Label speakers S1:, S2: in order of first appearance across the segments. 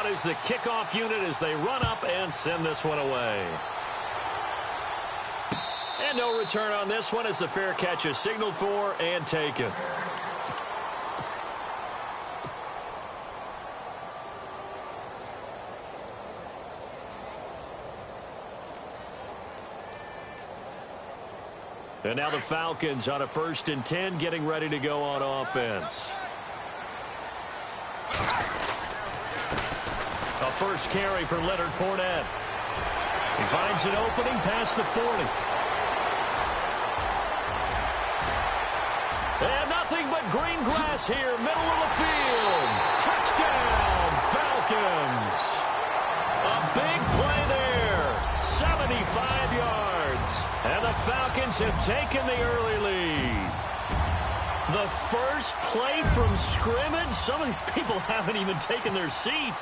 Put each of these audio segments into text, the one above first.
S1: out is the kickoff unit as they run up and send this one away. And no return on this one as the fair catch is signaled for and taken. And now the Falcons on a 1st and 10, getting ready to go on offense. A first carry for Leonard Fournette. He finds an opening past the 40. And nothing but green grass here, middle of the field. Touchdown, Falcons. A big play there, 75 yards. And the Falcons have taken the early lead. The first play from scrimmage. Some of these people haven't even taken their seat.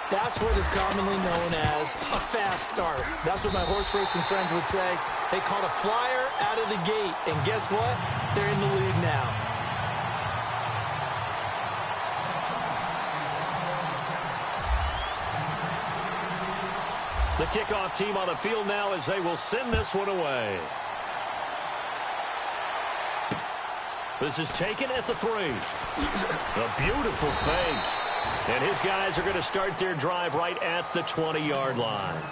S2: That's what is commonly known as a fast start. That's what my horse racing friends would say. They caught a flyer out of the gate. And guess what? They're in the lead now.
S1: The kickoff team on the field now as they will send this one away. This is taken at the 3. A beautiful fake. And his guys are going to start their drive right at the 20-yard line.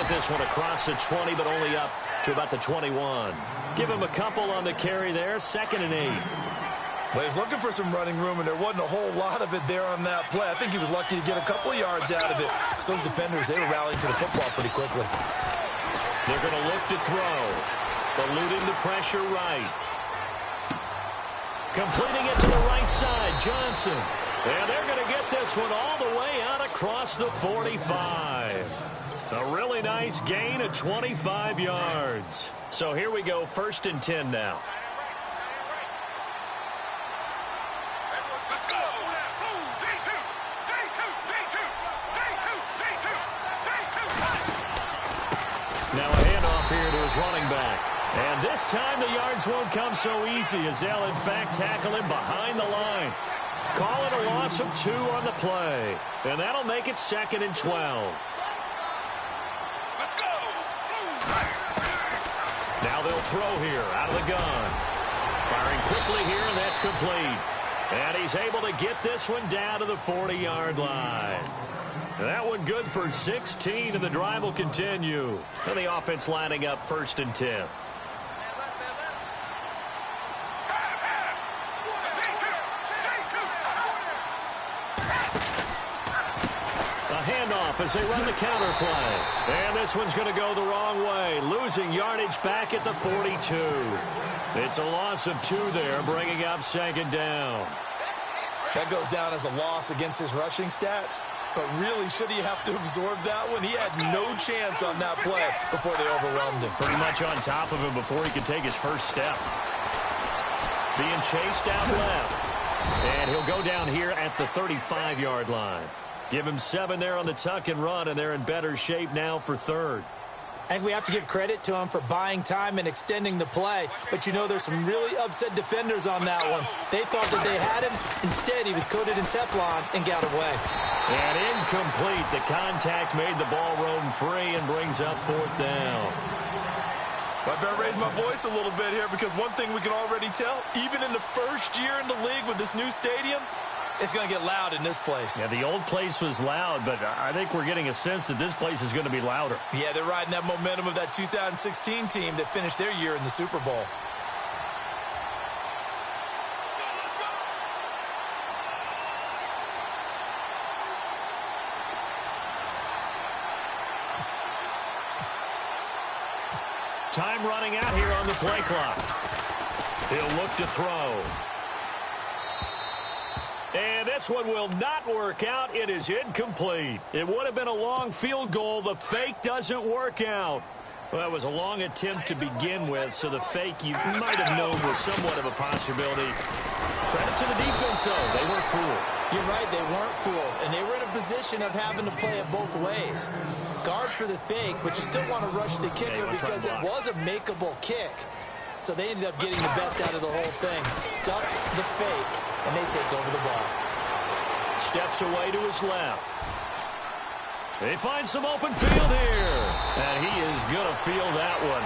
S1: This one across the 20, but only up to about the 21. Give him a couple on the carry there, 2nd and 8.
S3: Well, he's looking for some running room, and there wasn't a whole lot of it there on that play. I think he was lucky to get a couple of yards out of it. So those defenders, they were rallying to the football pretty quickly.
S1: They're going to look to throw. Eluding the pressure right. Completing it to the right side, Johnson. And they're going to get this one all the way out across the 45. A really nice gain of 25 yards. So here we go, 1st and 10 now. Now a handoff here to his running back. And this time the yards won't come so easy as they'll in fact tackle him behind the line. Call it a loss of 2 on the play. And that'll make it 2nd and 12. Now they'll throw here out of the gun. Firing quickly here, and that's complete. And he's able to get this one down to the 40-yard line. That one good for 16, and the drive will continue. And the offense lining up 1st and 10. Handoff as they run the counter play. And this one's going to go the wrong way. Losing yardage back at the 42. It's a loss of 2 there, bringing up 2nd down.
S3: That goes down as a loss against his rushing stats. But really, should he have to absorb that one? He had no chance on that play before they overwhelmed him.
S1: Pretty much on top of him before he could take his first step. Being chased out left. And he'll go down here at the 35-yard line. Give him 7 there on the tuck and run, and they're in better shape now for 3rd.
S2: I think we have to give credit to him for buying time and extending the play. But, you know, there's some really upset defenders on that one. They thought that they had him. Instead, he was coated in Teflon and got away.
S1: And incomplete. The contact made the ball roam free and brings up 4th down.
S3: I better raise my voice a little bit here because one thing we can already tell, even in the first year in the league with this new stadium, it's going to get loud in this place.
S1: Yeah, the old place was loud, but I think we're getting a sense that this place is going to be louder.
S3: Yeah, they're riding that momentum of that 2016 team that finished their year in the Super Bowl.
S1: Time running out here on the play clock. He'll look to throw. And this one will not work out. It is incomplete. It would have been a long field goal. The fake doesn't work out. Well, it was a long attempt to begin with, so the fake you might have known was somewhat of a possibility. Credit to the defense, though. They weren't fooled.
S2: You're right, they weren't fooled, and they were in a position of having to play it both ways. Guard for the fake, but you still want to rush the kicker because it was a makeable kick. So they ended up getting the best out of the whole thing. Stuffed the fake, and they take over the ball.
S1: Steps away to his left. They find some open field here. And he is going to feel that one.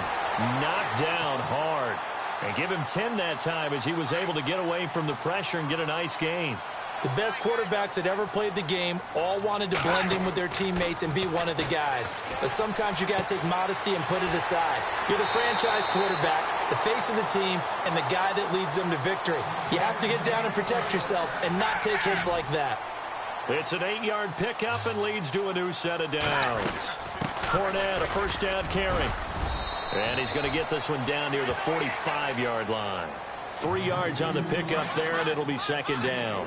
S1: Knocked down hard. And give him 10 that time as he was able to get away from the pressure and get a nice gain.
S2: The best quarterbacks that ever played the game all wanted to blend in with their teammates and be one of the guys. But sometimes you got to take modesty and put it aside. You're the franchise quarterback, the face of the team, and the guy that leads them to victory. You have to get down and protect yourself and not take hits like that.
S1: It's an 8-yard pickup and leads to a new set of downs. Fournette, a first down carry. And he's going to get this one down near the 45-yard line. 3 yards on the pickup there, and it'll be second down.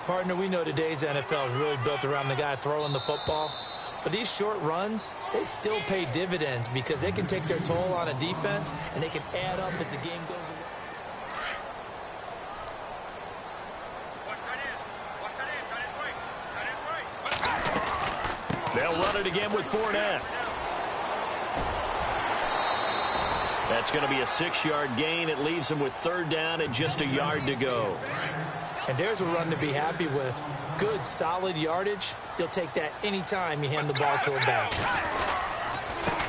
S2: Partner, we know today's NFL is really built around the guy throwing the football. But these short runs, they still pay dividends because they can take their toll on a defense, and they can add up as the game goes along.
S1: They'll run it again with Fournette. That's going to be a 6-yard gain. It leaves him with third down and just a yard to go.
S2: And there's a run to be happy with. Good, solid yardage. You'll take that anytime you hand the ball to a back.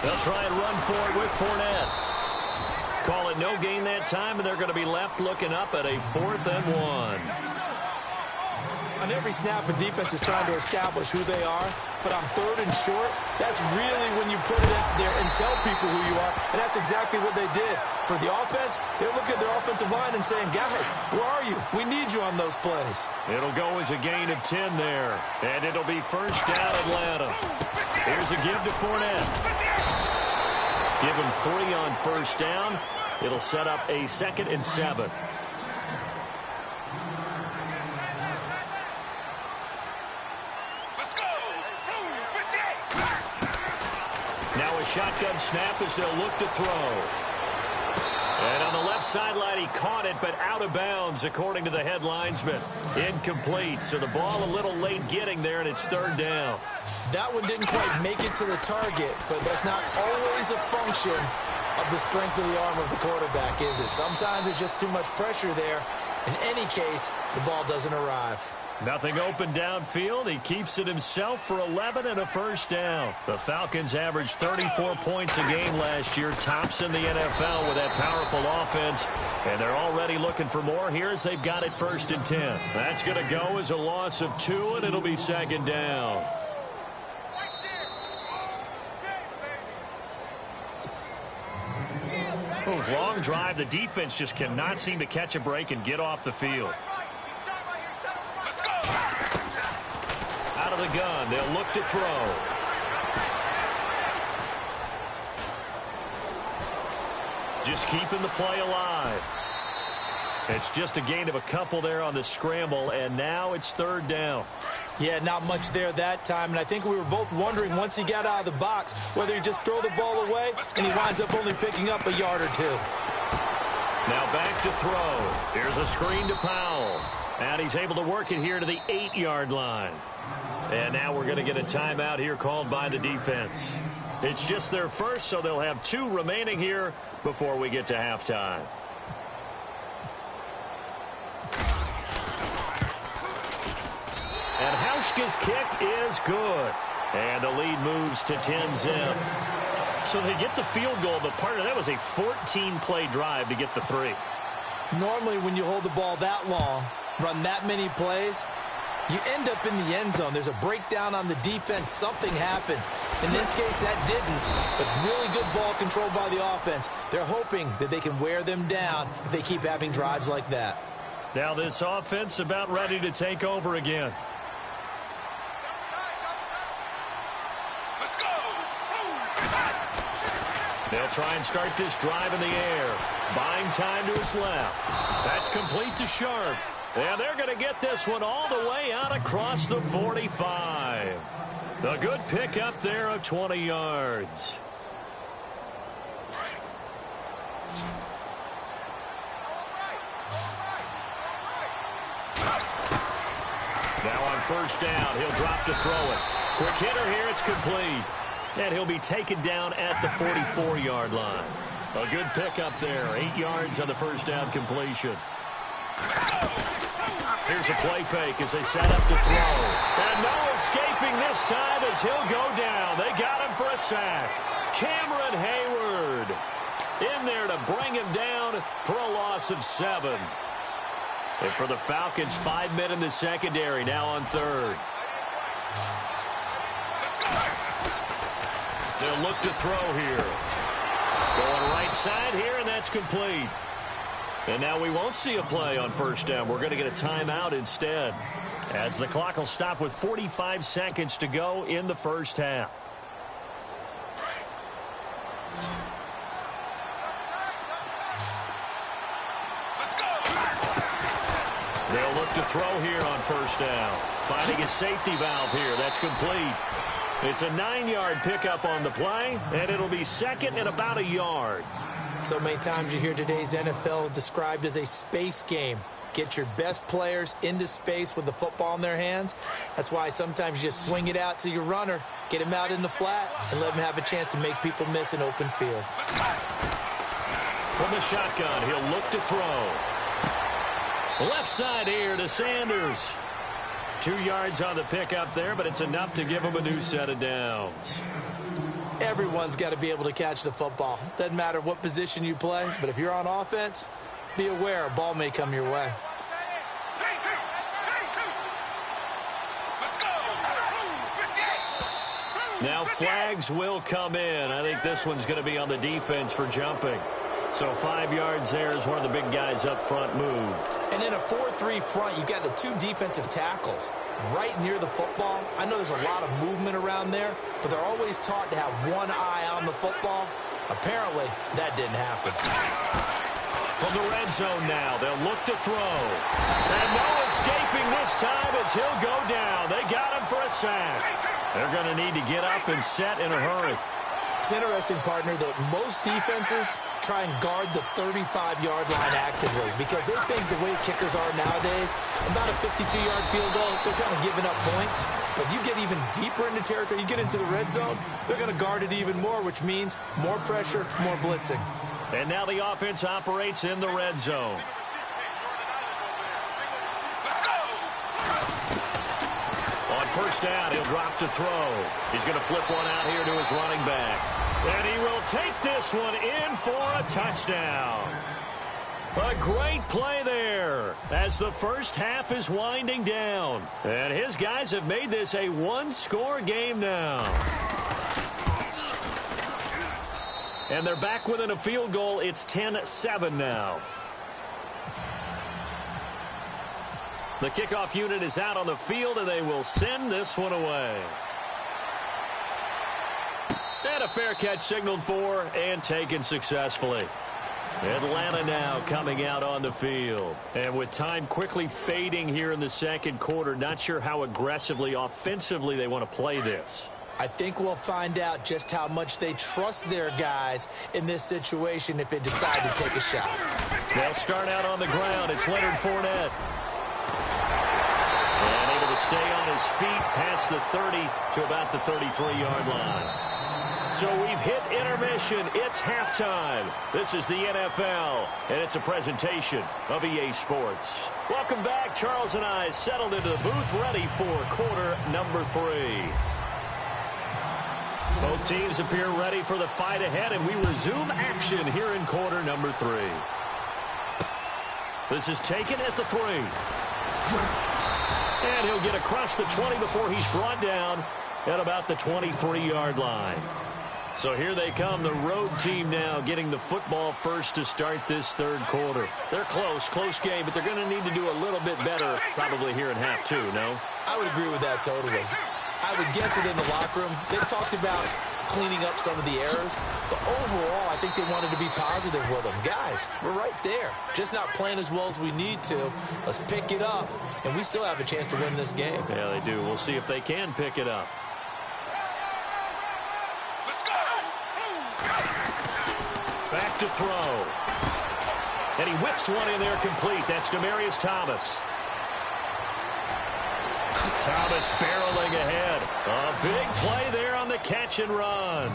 S1: They'll try and run for it with Fournette. Call it no gain that time, and they're going to be left looking up at a 4th and 1.
S2: On every snap, a defense is trying to establish who they are, but on 3rd and short, that's really when you put it out there and tell people who you are, and that's exactly what they did. For the offense, they're looking at their offensive line and saying, guys, where are you? We need you on those plays.
S1: It'll go as a gain of 10 there, and it'll be first down Atlanta. Here's a give to Fournette. Give him 3 on first down. It'll set up a 2nd and 7. Now a shotgun snap as they'll look to throw. And on the left sideline, he caught it, but out of bounds, according to the head linesman. Incomplete, so the ball a little late getting there, and it's 3rd down.
S2: That one didn't quite make it to the target, but that's not always a function of the strength of the arm of the quarterback, is it? Sometimes there's just too much pressure there. In any case, the ball doesn't arrive.
S1: Nothing open downfield. He keeps it himself for 11 and a first down. The Falcons averaged 34 points a game last year, tops in the NFL with that powerful offense. And they're already looking for more here as they've got it 1st and 10. That's going to go as a loss of 2, and it'll be 2nd down. Long drive. The defense just cannot seem to catch a break and get off the field. Out of the gun, they'll look to throw. Just keeping the play alive. It's just a gain of a couple there on the scramble, and now it's 3rd down.
S2: Yeah, not much there that time, and I think we were both wondering once he got out of the box whether he just throw the ball away, and he winds up only picking up a yard or 2.
S1: Now back to throw. Here's a screen to Powell. And he's able to work it here to the 8-yard line. And now we're going to get a timeout here called by the defense. It's just their first, so they'll have 2 remaining here before we get to halftime. And Hauschka's kick is good. And the lead moves to 10-zip. So they get the field goal, but part of that was a 14-play drive to get the 3.
S2: Normally when you hold the ball that long, run that many plays, you end up in the end zone. There's a breakdown on the defense. Something happens. In this case, that didn't. But really good ball control by the offense. They're hoping that they can wear them down if they keep having drives like that.
S1: Now this offense about ready to take over again. They'll try and start this drive in the air. Buying time to his left. That's complete to Sharp. And they're going to get this one all the way out across the 45. A good pickup there of 20 yards. Now on first down, he'll drop to throw it. Quick hitter here, it's complete. And he'll be taken down at the 44-yard line. A good pickup there, 8 yards on the first down completion. Here's a play fake as they set up to throw. And no escaping this time as he'll go down. They got him for a sack. Cameron Hayward in there to bring him down for a loss of 7. And for the Falcons, 5 men in the secondary now on third. They'll look to throw here. Going right side here, and that's complete. And now we won't see a play on first down. We're going to get a timeout instead, as the clock will stop with 45 seconds to go in the first half. They'll look to throw here on first down. Finding a safety valve here. That's complete. It's a 9-yard pickup on the play, and it'll be second and about a yard.
S2: So many times you hear today's NFL described as a space game. Get your best players into space with the football in their hands. That's why sometimes you just swing it out to your runner, get him out in the flat, and let him have a chance to make people miss an open field.
S1: From the shotgun, he'll look to throw. Left side here to Sanders. 2 yards on the pickup there, but it's enough to give him a new set of downs.
S2: Everyone's got to be able to catch the football. Doesn't matter what position you play, but if you're on offense, be aware a ball may come your way.
S1: Now flags will come in. I think this one's going to be on the defense for jumping. So 5 yards there as one of the big guys up front moved.
S2: And in a 4-3 front, you've got the 2 defensive tackles right near the football. I know there's a lot of movement around there, but they're always taught to have one eye on the football. Apparently, that didn't happen.
S1: From the red zone now, they'll look to throw. And no escaping this time as he'll go down. They got him for a sack. They're going to need to get up and set in a hurry.
S2: It's interesting, partner, that most defenses try and guard the 35-yard line actively because they think the way kickers are nowadays, about a 52-yard field goal, they're kind of giving up points. But you get even deeper into territory, you get into the red zone, they're going to guard it even more, which means more pressure, more blitzing.
S1: And now the offense operates in the red zone. On first down, he'll drop to throw. He's going to flip one out here to his running back. And he will take this one in for a touchdown. A great play there as the first half is winding down. And his guys have made this a one-score game now. And they're back within a field goal. It's 10-7 now. The kickoff unit is out on the field, and they will send this one away. And a fair catch signaled for and taken successfully. Atlanta now coming out on the field. And with time quickly fading here in the second quarter, not sure how aggressively, offensively they want to play this.
S2: I think we'll find out just how much they trust their guys in this situation if they decide to take a shot.
S1: They'll start out on the ground. It's Leonard Fournette. And able to stay on his feet past the 30 to about the 33-yard line. So we've hit intermission. It's halftime. This is the NFL, and it's a presentation of EA Sports. Welcome back. Charles and I settled into the booth ready for quarter number 3. Both teams appear ready for the fight ahead, and we resume action here in quarter number 3. This is taken at the 3. And he'll get across the 20 before he's brought down at about the 23-yard line. So here they come, the road team now getting the football first to start this third quarter. They're close game, but they're going to need to do a little bit better probably here in half 2, no?
S2: I would agree with that totally. I would guess it in the locker room. They talked about cleaning up some of the errors, but overall I think they wanted to be positive with them. Guys, we're right there. Just not playing as well as we need to. Let's pick it up, and we still have a chance to win this game.
S1: Yeah, they do. We'll see if they can pick it up. Back to throw. And he whips one in there complete. That's Demaryius Thomas. Thomas barreling ahead. A big play there on the catch and run.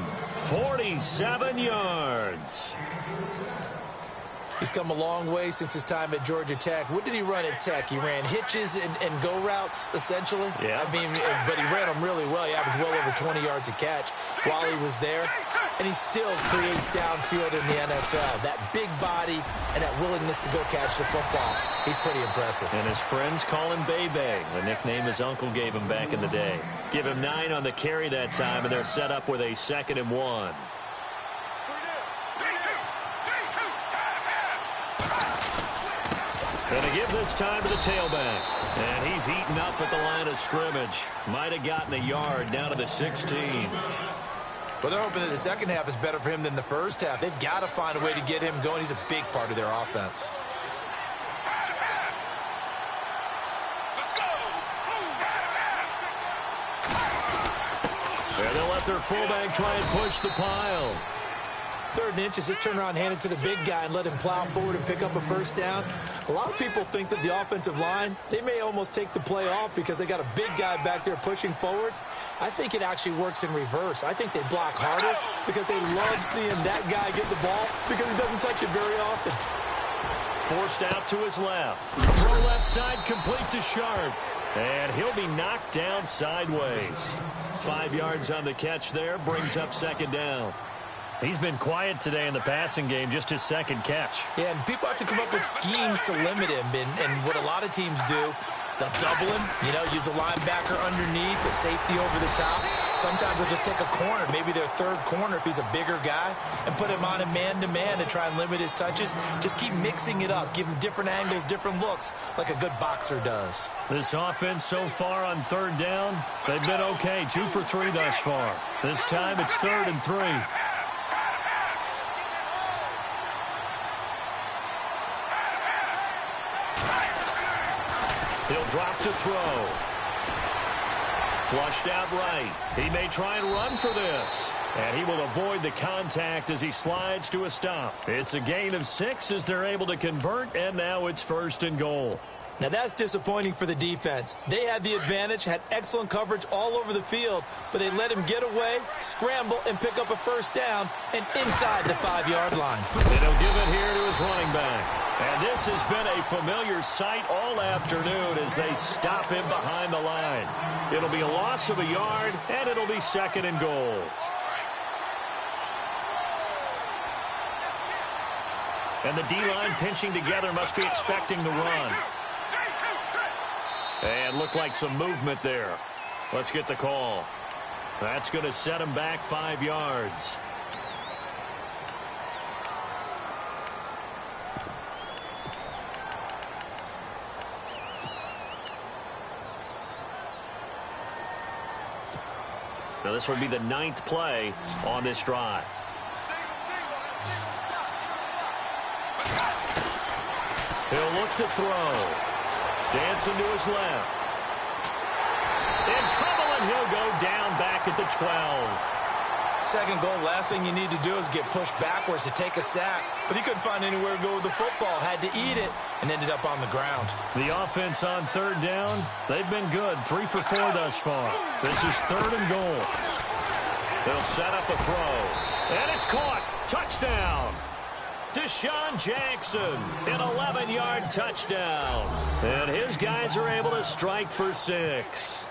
S1: 47 yards.
S2: He's come a long way since his time at Georgia Tech. What did he run at Tech? He ran hitches and go routes, essentially.
S1: Yeah.
S2: I mean, but he ran them really well. He averaged well over 20 yards a catch while he was there. And he still creates downfield in the NFL. That big body and that willingness to go catch the football. He's pretty impressive.
S1: And his friends call him Bebe, the nickname his uncle gave him back in the day. Give him 9 on the carry that time, and they're set up with a 2nd and 1. Gonna give this time to the tailback. And he's eaten up at the line of scrimmage. Might have gotten a yard down to the 16.
S2: Well, they're hoping that the second half is better for him than the first half. They've got to find a way to get him going. He's a big part of their offense.
S3: Let's go.
S1: And they'll let their fullback try and push the pile.
S2: 3rd and inches, just turn around, hand it to the big guy, and let him plow forward and pick up a first down. A lot of people think that the offensive line, they may almost take the play off because they got a big guy back there pushing forward. I think it actually works in reverse. I think they block harder because they love seeing that guy get the ball because he doesn't touch it very often.
S1: Forced out to his left. Throw left side complete to Sharp. And he'll be knocked down sideways. 5 yards on the catch there, brings up 2nd down. He's been quiet today in the passing game, just his 2nd catch.
S2: Yeah, and people have to come up with schemes to limit him. And what a lot of teams do, they'll double him, use a linebacker underneath, a safety over the top. Sometimes they'll just take a corner, maybe their 3rd corner if he's a bigger guy, and put him on a man-to-man to try and limit his touches. Just keep mixing it up, give him different angles, different looks, like a good boxer does.
S1: This offense so far on 3rd down, they've been okay, 2 for 3 thus far. This time it's 3rd and 3. He'll drop to throw. Flushed out right. He may try and run for this. And he will avoid the contact as he slides to a stop. It's a gain of 6 as they're able to convert, and now it's 1st and goal.
S2: Now that's disappointing for the defense. They had the advantage, had excellent coverage all over the field, but they let him get away, scramble, and pick up a first down, and inside the 5-yard line.
S1: And he'll give it here to his running back. And this has been a familiar sight all afternoon as they stop him behind the line. It'll be a loss of a yard, and it'll be 2nd and goal. And the D-line pinching together must be expecting the run. And looked like some movement there. Let's get the call. That's going to set him back 5 yards. Now this will be the 9th play on this drive. He'll look to throw. Dancing to his left. In trouble, and he'll go down back at the 12.
S2: 2nd goal, last thing you need to do is get pushed backwards to take a sack. But he couldn't find anywhere to go with the football. Had to eat it and ended up on the ground.
S1: The offense on 3rd down, they've been good. 3 for 4 thus far. This is 3rd and goal. They'll set up a throw. And it's caught. Touchdown. Deshaun Jackson, an 11-yard touchdown. And his guys are able to strike for 6.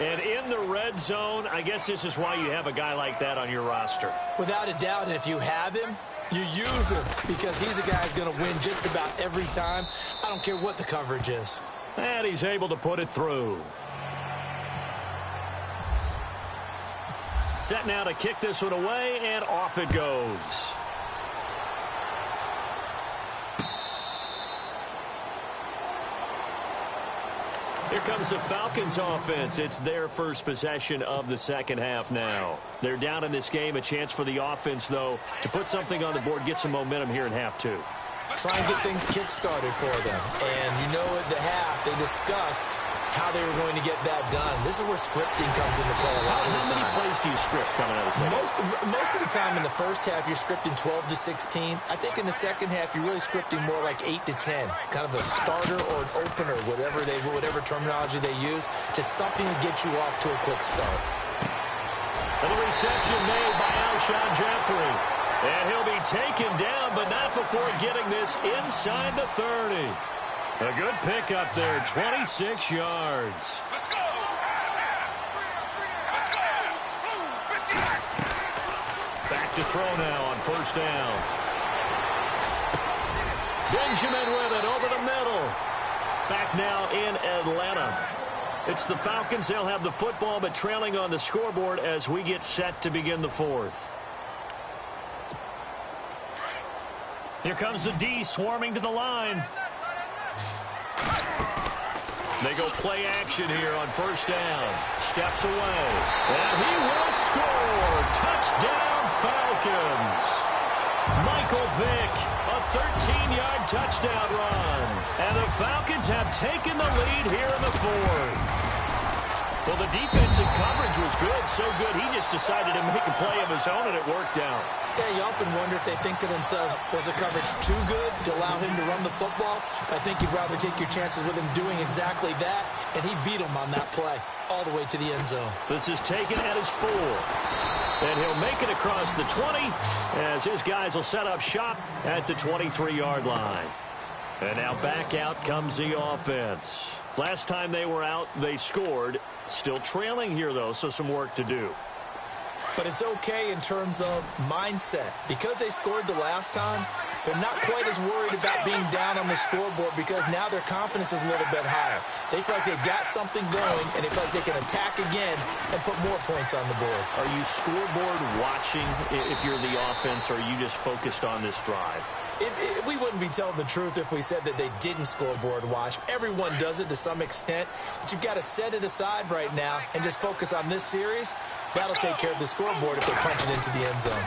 S1: And in the red zone, I guess this is why you have a guy like that on your roster.
S2: Without a doubt, and if you have him, you use him because he's a guy who's going to win just about every time. I don't care what the coverage is.
S1: And he's able to put it through. Set now to kick this one away, and off it goes. Here comes the Falcons offense. It's their first possession of the 2nd half now. They're down in this game. A chance for the offense, though, to put something on the board, get some momentum here in half 2.
S2: try and get things kick-started for them. And you know at the half, they discussed how they were going to get that done. This is where scripting comes into play a lot of the time.
S1: How many plays do you script coming out of the second?
S2: Most of the time in the first half, you're scripting 12 to 16. I think in the second half, you're really scripting more like 8 to 10. Kind of a starter or an opener, whatever terminology they use. Just something to get you off to a quick start.
S1: And the reception made by Alshon Jeffrey. And he'll be taken down, but not before getting this inside the 30. A good pickup there, 26 yards.
S4: Let's go! Let's go!
S1: Back to throw now on first down. Benjamin with it over the middle. Back now in Atlanta. It's the Falcons. They'll have the football, but trailing on the scoreboard as we get set to begin the fourth. Here comes the D swarming to the line. They go play action here on first down. Steps away. And he will score. Touchdown, Falcons. Michael Vick, a 13-yard touchdown run. And the Falcons have taken the lead here in the fourth. Well, the defensive coverage was good, so good he just decided to make a play of his own, and it worked out.
S2: Yeah, you often wonder if they think to themselves, was the coverage too good to allow him to run the football? I think you'd rather take your chances with him doing exactly that, and he beat him on that play all the way to the end zone.
S1: This is taken at his 4. And he'll make it across the 20 as his guys will set up shop at the 23-yard line. And now back out comes the offense. Last time they were out, they scored. Still trailing here, though, so some work to do.
S2: But it's okay in terms of mindset. Because they scored the last time, they're not quite as worried about being down on the scoreboard because now their confidence is a little bit higher. They feel like they've got something going, and they feel like they can attack again and put more points on the board.
S1: Are you scoreboard watching if you're the offense, or are you just focused on this drive?
S2: We wouldn't be telling the truth if we said that they didn't scoreboard watch. Everyone does it to some extent, but you've got to set it aside right now and just focus on this series. That'll take care of the scoreboard if they punch it into the end zone.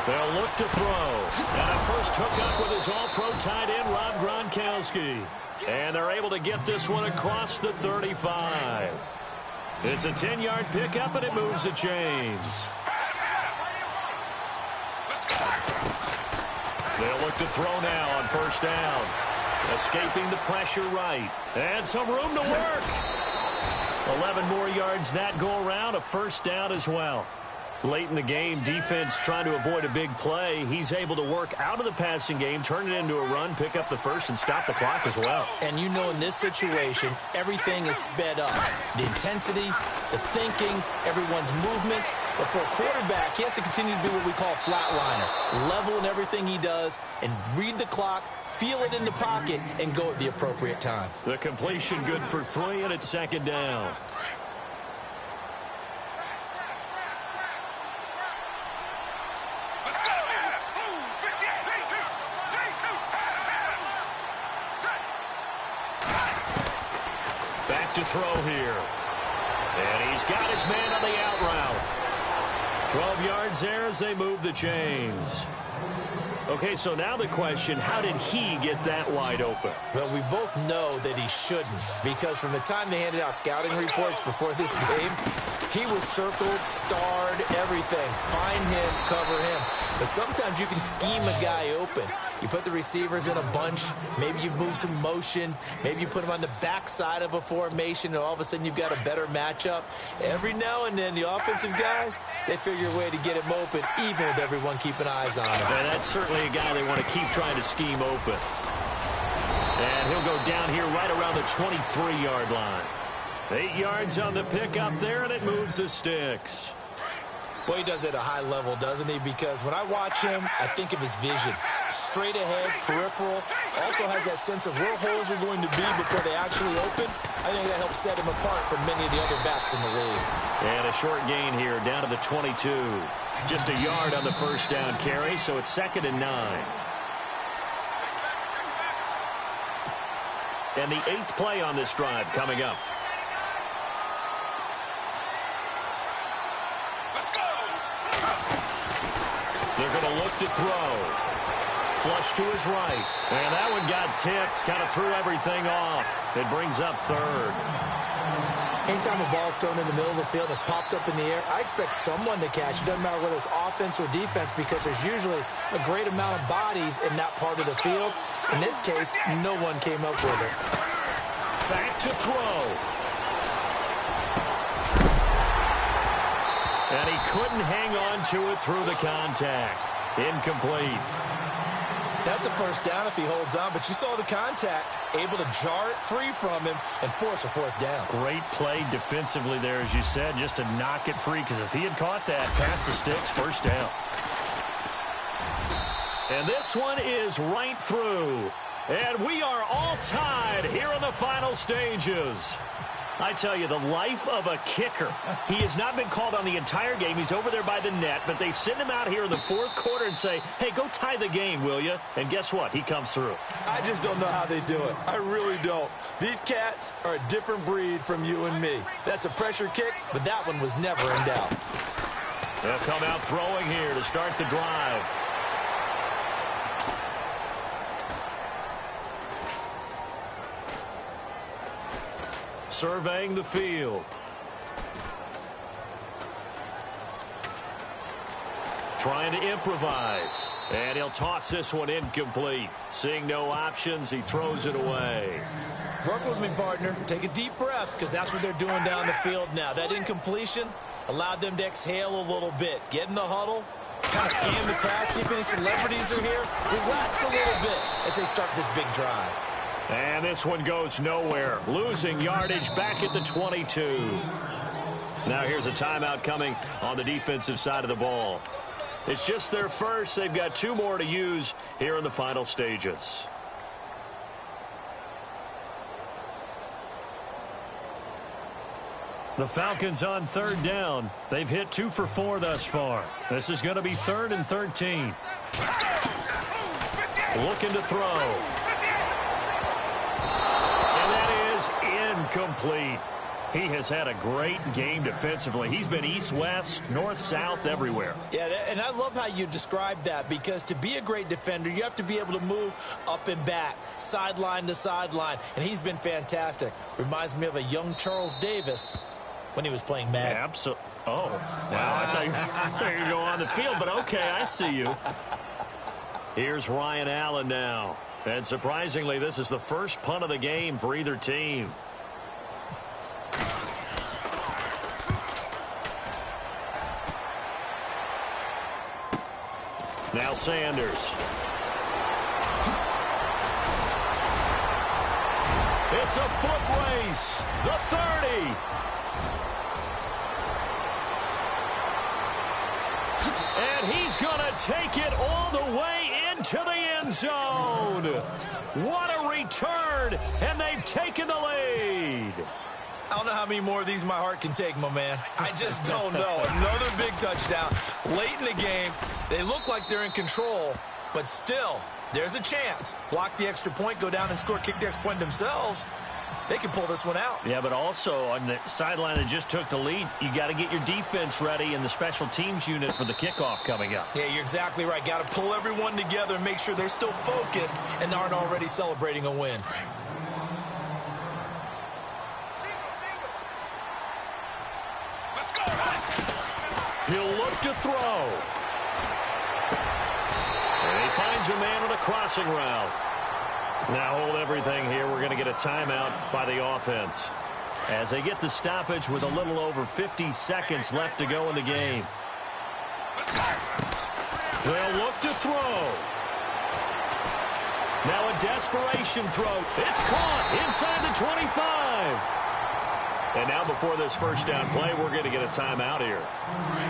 S1: They'll look to throw. And a first hookup with his all-pro tight end, Rob Gronkowski. And they're able to get this one across the 35. It's a 10-yard pickup, and it moves the chains. They'll look to throw now on first down. Escaping the pressure right. And some room to work. 11 more yards that go around. A first down as well. Late in the game, defense trying to avoid a big play. He's able to work out of the passing game, turn it into a run, pick up the first, and stop the clock as well.
S2: And you know in this situation, everything is sped up. The intensity, the thinking, everyone's movement. But for a quarterback, he has to continue to be what we call a flatliner. Level in everything he does and read the clock, feel it in the pocket, and go at the appropriate time.
S1: The completion good for 3, and it's second down. Back to throw here. And he's got his man on the out route. 12 yards there as they move the chains. Okay, so now the question, how did he get that wide open?
S2: Well, we both know that he shouldn't, because from the time they handed out scouting reports before this game, he was circled, starred, everything. Find him, cover him. But sometimes you can scheme a guy open. You put the receivers in a bunch. Maybe you move some motion. Maybe you put them on the backside of a formation, and all of a sudden you've got a better matchup. Every now and then, the offensive guys, they figure a way to get him open, even with everyone keeping eyes on him.
S1: And that's certainly a guy they want to keep trying to scheme open. And he'll go down here right around the 23-yard line. 8 yards on the pickup there, and it moves the sticks.
S2: Boy, he does it at a high level, doesn't he? Because when I watch him, I think of his vision. Straight ahead, peripheral. Also has that sense of where holes are going to be before they actually open. I think that helps set him apart from many of the other backs in the league. And
S1: a short gain here down to the 22. Just a yard on the first down carry, so it's 2nd and 9. And the 8th play on this drive coming up.
S4: Let's go!
S1: They're going to look to throw. flush to his right. And that one got tipped, kind of threw everything off. It brings up third.
S2: Anytime a ball's thrown in the middle of the field and it's popped up in the air, I expect someone to catch. It doesn't matter whether it's offense or defense because there's usually a great amount of bodies in that part of the field. In this case, no one came up with it.
S1: Back to throw. And he couldn't hang on to it through the contact. Incomplete.
S2: That's a first down if he holds on, but you saw the contact, able to jar it free from him and force a fourth down.
S1: Great play defensively there, as you said, just to knock it free, because if he had caught that, past the sticks, first down. And this one is right through. And we are all tied here in the final stages. I tell you, the life of a kicker. He has not been called on the entire game. He's over there by the net, but they send him out here in the fourth quarter and say, hey, go tie the game, will you? And guess what? He comes through.
S2: I just don't know how they do it. I really don't. These cats are a different breed from you and me. That's a pressure kick, but that one was never in doubt.
S1: They'll come out throwing here to start the drive. Surveying the field. Trying to improvise. And he'll toss this one incomplete. Seeing no options, he throws it away.
S2: Work with me, partner. Take a deep breath, because that's what they're doing down the field now. That incompletion allowed them to exhale a little bit. Get in the huddle, kind of scan the crowd, see if any celebrities are here. Relax a little bit as they start this big drive.
S1: And this one goes nowhere. Losing yardage back at the 22. Now here's a timeout coming on the defensive side of the ball. It's just their first. They've got 2 more to use here in the final stages. The Falcons on third down. They've hit 2 for 4 thus far. This is going to be 3rd and 13. Looking to throw. Incomplete. He has had a great game defensively. He's been east-west, north-south, everywhere. Yeah,
S2: and I love how you described that, because to be a great defender, you have to be able to move up and back, sideline to sideline, and he's been fantastic. Reminds me of a young Charles Davis when he was playing Madden.
S1: Absolutely. Oh, wow, I thought you were going to go on the field, but okay, I see you. Here's Ryan Allen now. And surprisingly, this is the first punt of the game for either team. Now Sanders. It's a foot race. The 30. And he's going to take it all the way into the end zone. What a return, and they've taken the lead.
S2: I don't know how many more of these my heart can take, my man. I just don't know. Another big touchdown. Late in the game, they look like they're in control, but still, there's a chance. Block the extra point, go down and score, kick the extra point themselves. They can pull this one out.
S1: Yeah, but also on the sideline that just took the lead, you got to get your defense ready in the special teams unit for the kickoff coming up.
S2: Yeah, you're exactly right. Got to pull everyone together and make sure they're still focused and aren't already celebrating a win.
S1: He'll look to throw. And he finds a man on a crossing route. Now hold everything here. We're going to get a timeout by the offense as they get the stoppage with a little over 50 seconds left to go in the game. They'll look to throw. Now a desperation throw. It's caught inside the 25. And now before this first down play, we're going to get a timeout here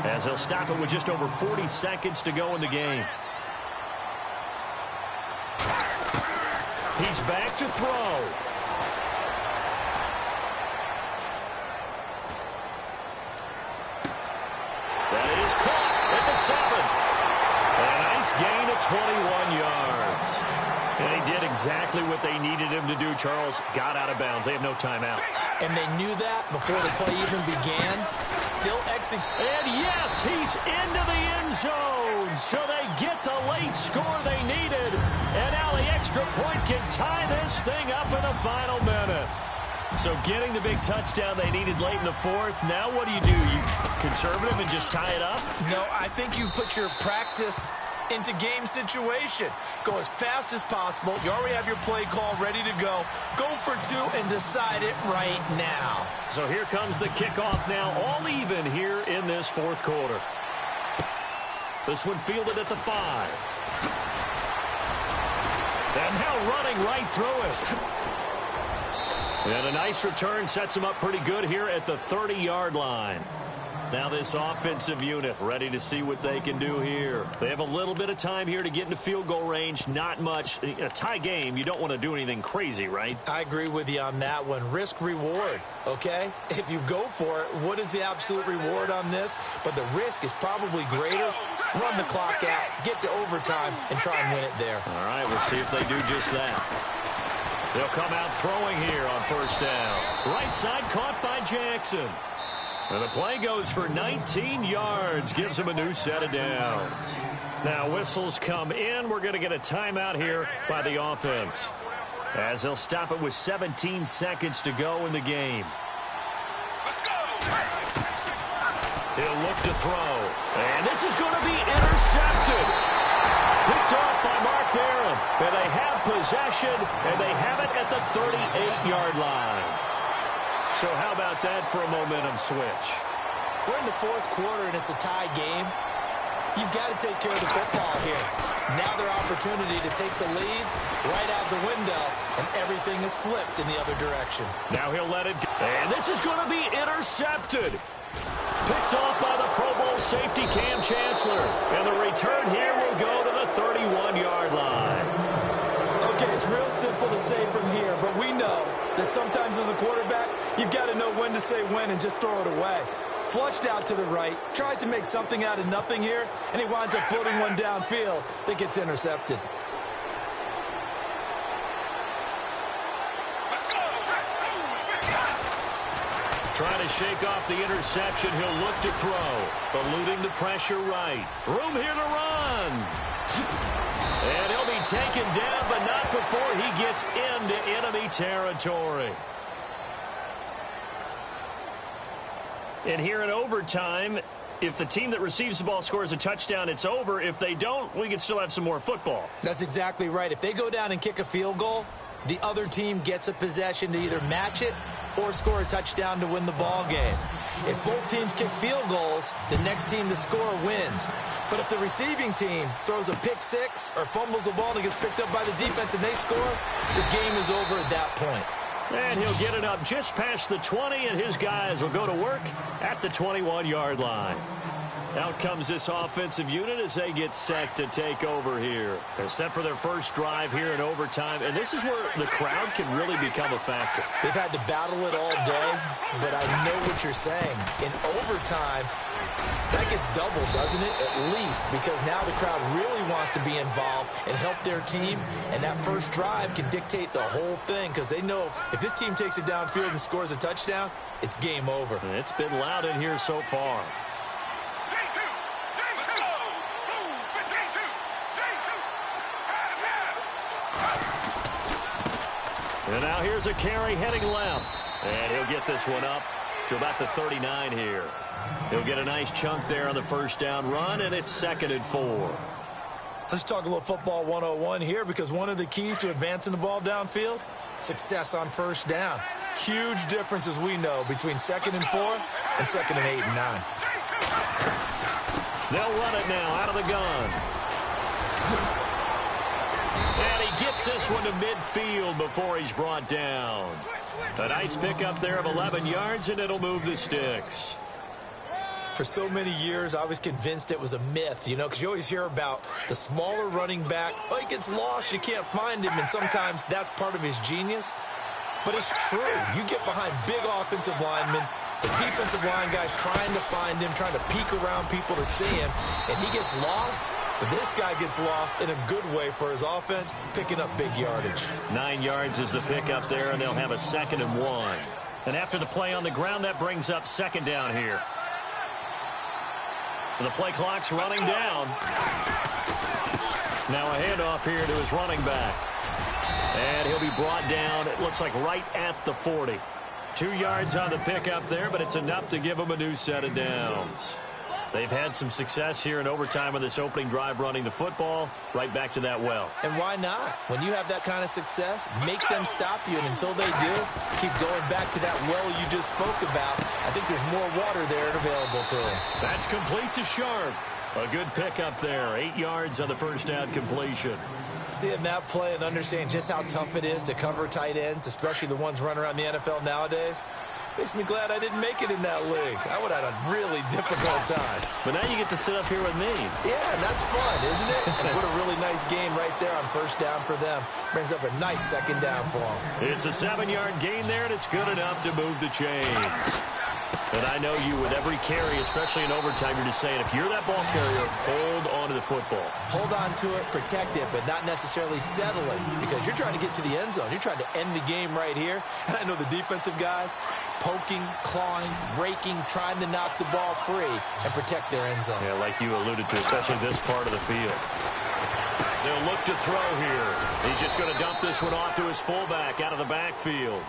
S1: as they'll stop it with just over 40 seconds to go in the game. He's back to throw. That is caught at the 7. A nice gain of 21 yards. And he did exactly what they needed him to do, Charles. Got out of bounds. They have no timeouts.
S2: And they knew that before the play even began. Still executing.
S1: And yes, he's into the end zone. So they get the late score they needed. extra point can tie this thing up in the final minute. So getting the big touchdown they needed late in the fourth. Now what do? You conservative and just tie it up?
S2: No, I think you put your practice into game situation. Go as fast as possible. You already have your play call ready to go. Go for two and decide it right now.
S1: So here comes the kickoff now, all even here in this fourth quarter. This one fielded at the 5. And now running right through it. And a nice return sets him up pretty good here at the 30-yard line. Now this offensive unit ready to see what they can do here. They have a little bit of time here to get into field goal range. Not much. A tie game, you don't want to do anything crazy, right?
S2: I agree with you on that one. Risk reward, okay? If you go for it, what is the absolute reward on this? But the risk is probably greater. Run the clock out, get to overtime, and try and win it there.
S1: All right, we'll see if they do just that. They'll come out throwing here on first down. Right side caught by Jackson. And the play goes for 19 yards. Gives him a new set of downs. Now whistles come in. We're going to get a timeout here by the offense, as they'll stop it with 17 seconds to go in the game. He'll look to throw. And this is going to be intercepted. Picked off by Mark Barron. And they have possession, and they have it at the 38-yard line. So how about that for a momentum switch?
S2: We're in the fourth quarter, and it's a tie game. You've got to take care of the football here. Now their opportunity to take the lead right out the window, and everything is flipped in the other direction.
S1: Now he'll let it go. And this is going to be intercepted. Picked off by the Pro Bowl safety Cam Chancellor. And the return here will go to the 31-yard line.
S2: Okay, it's real simple to say from here, but we know that sometimes as a quarterback, you've got to know when to say when and just throw it away. Flushed out to the right, tries to make something out of nothing here, and he winds up floating one downfield that gets intercepted.
S1: Trying to shake off the interception. He'll look to throw. Eluding the pressure right. Room here to run. And he'll be taken down, but not before he gets into enemy territory. And here in overtime, if the team that receives the ball scores a touchdown, it's over. If they don't, we can still have some more football.
S2: That's exactly right. If they go down and kick a field goal, the other team gets a possession to either match it or score a touchdown to win the ball game. If both teams kick field goals, the next team to score wins. But if the receiving team throws a pick six or fumbles the ball and it gets picked up by the defense and they score, the game is over at that point.
S1: And he'll get it up just past the 20, and his guys will go to work at the 21-yard line. Out comes this offensive unit as they get set to take over here. They're set for their first drive here in overtime, and this is where the crowd can really become a factor.
S2: They've had to battle it all day, but I know what you're saying. In overtime, that gets doubled, doesn't it? At least, because now the crowd really wants to be involved and help their team, and that first drive can dictate the whole thing because they know if this team takes it downfield and scores a touchdown, it's game over.
S1: It's been loud in here so far. And now here's a carry heading left. And he'll get this one up to about the 39 here. He'll get a nice chunk there on the first down run, and it's 2nd and 4.
S2: Let's talk a little football 101 here, because one of the keys to advancing the ball downfield, success on first down. Huge difference, as we know, between 2nd and 4 and 2nd and 8 and 9.
S1: They'll run it now out of the gun. And he gets this one to midfield before he's brought down. A nice pickup there of 11 yards, and it'll move the sticks.
S2: For so many years, I was convinced it was a myth, you know, because you always hear about the smaller running back. Oh, he gets lost, you can't find him, and sometimes that's part of his genius. But it's true. You get behind big offensive linemen, the defensive line guys trying to find him, trying to peek around people to see him, and he gets lost. But this guy gets lost in a good way for his offense, picking up big yardage.
S1: 9 yards is the pickup there, and they'll have a 2nd and 1. And after the play on the ground, that brings up 2nd down here. The play clock's running down. Now a handoff here to his running back. And he'll be brought down, it looks like right at the 40. 2 yards on the pickup there, but it's enough to give them a new set of downs. They've had some success here in overtime on this opening drive running the football right back to that well.
S2: And why not? When you have that kind of success, make them stop you, and until they do, keep going back to that well you just spoke about. I think there's more water there and available to them.
S1: That's complete to Sharp. A good pickup there, 8 yards on the first down completion.
S2: Seeing that play and understanding just how tough it is to cover tight ends, especially the ones running around the NFL nowadays, makes me glad I didn't make it in that league. I would have had a really difficult time.
S1: But now you get to sit up here with me.
S2: Yeah, and that's fun, isn't it? And what a really nice game right there on first down for them. Brings up a nice second down for them.
S1: It's a 7-yard gain there, and it's good enough to move the chains. And I know you, with every carry, especially in overtime, you're just saying, if you're that ball carrier, hold on to the football.
S2: Hold on to it, protect it, but not necessarily settle it, because you're trying to get to the end zone. You're trying to end the game right here. And I know the defensive guys poking, clawing, raking, trying to knock the ball free and protect their end zone.
S1: Yeah, like you alluded to, especially this part of the field. They'll look to throw here. He's just going to dump this one off to his fullback out of the backfield.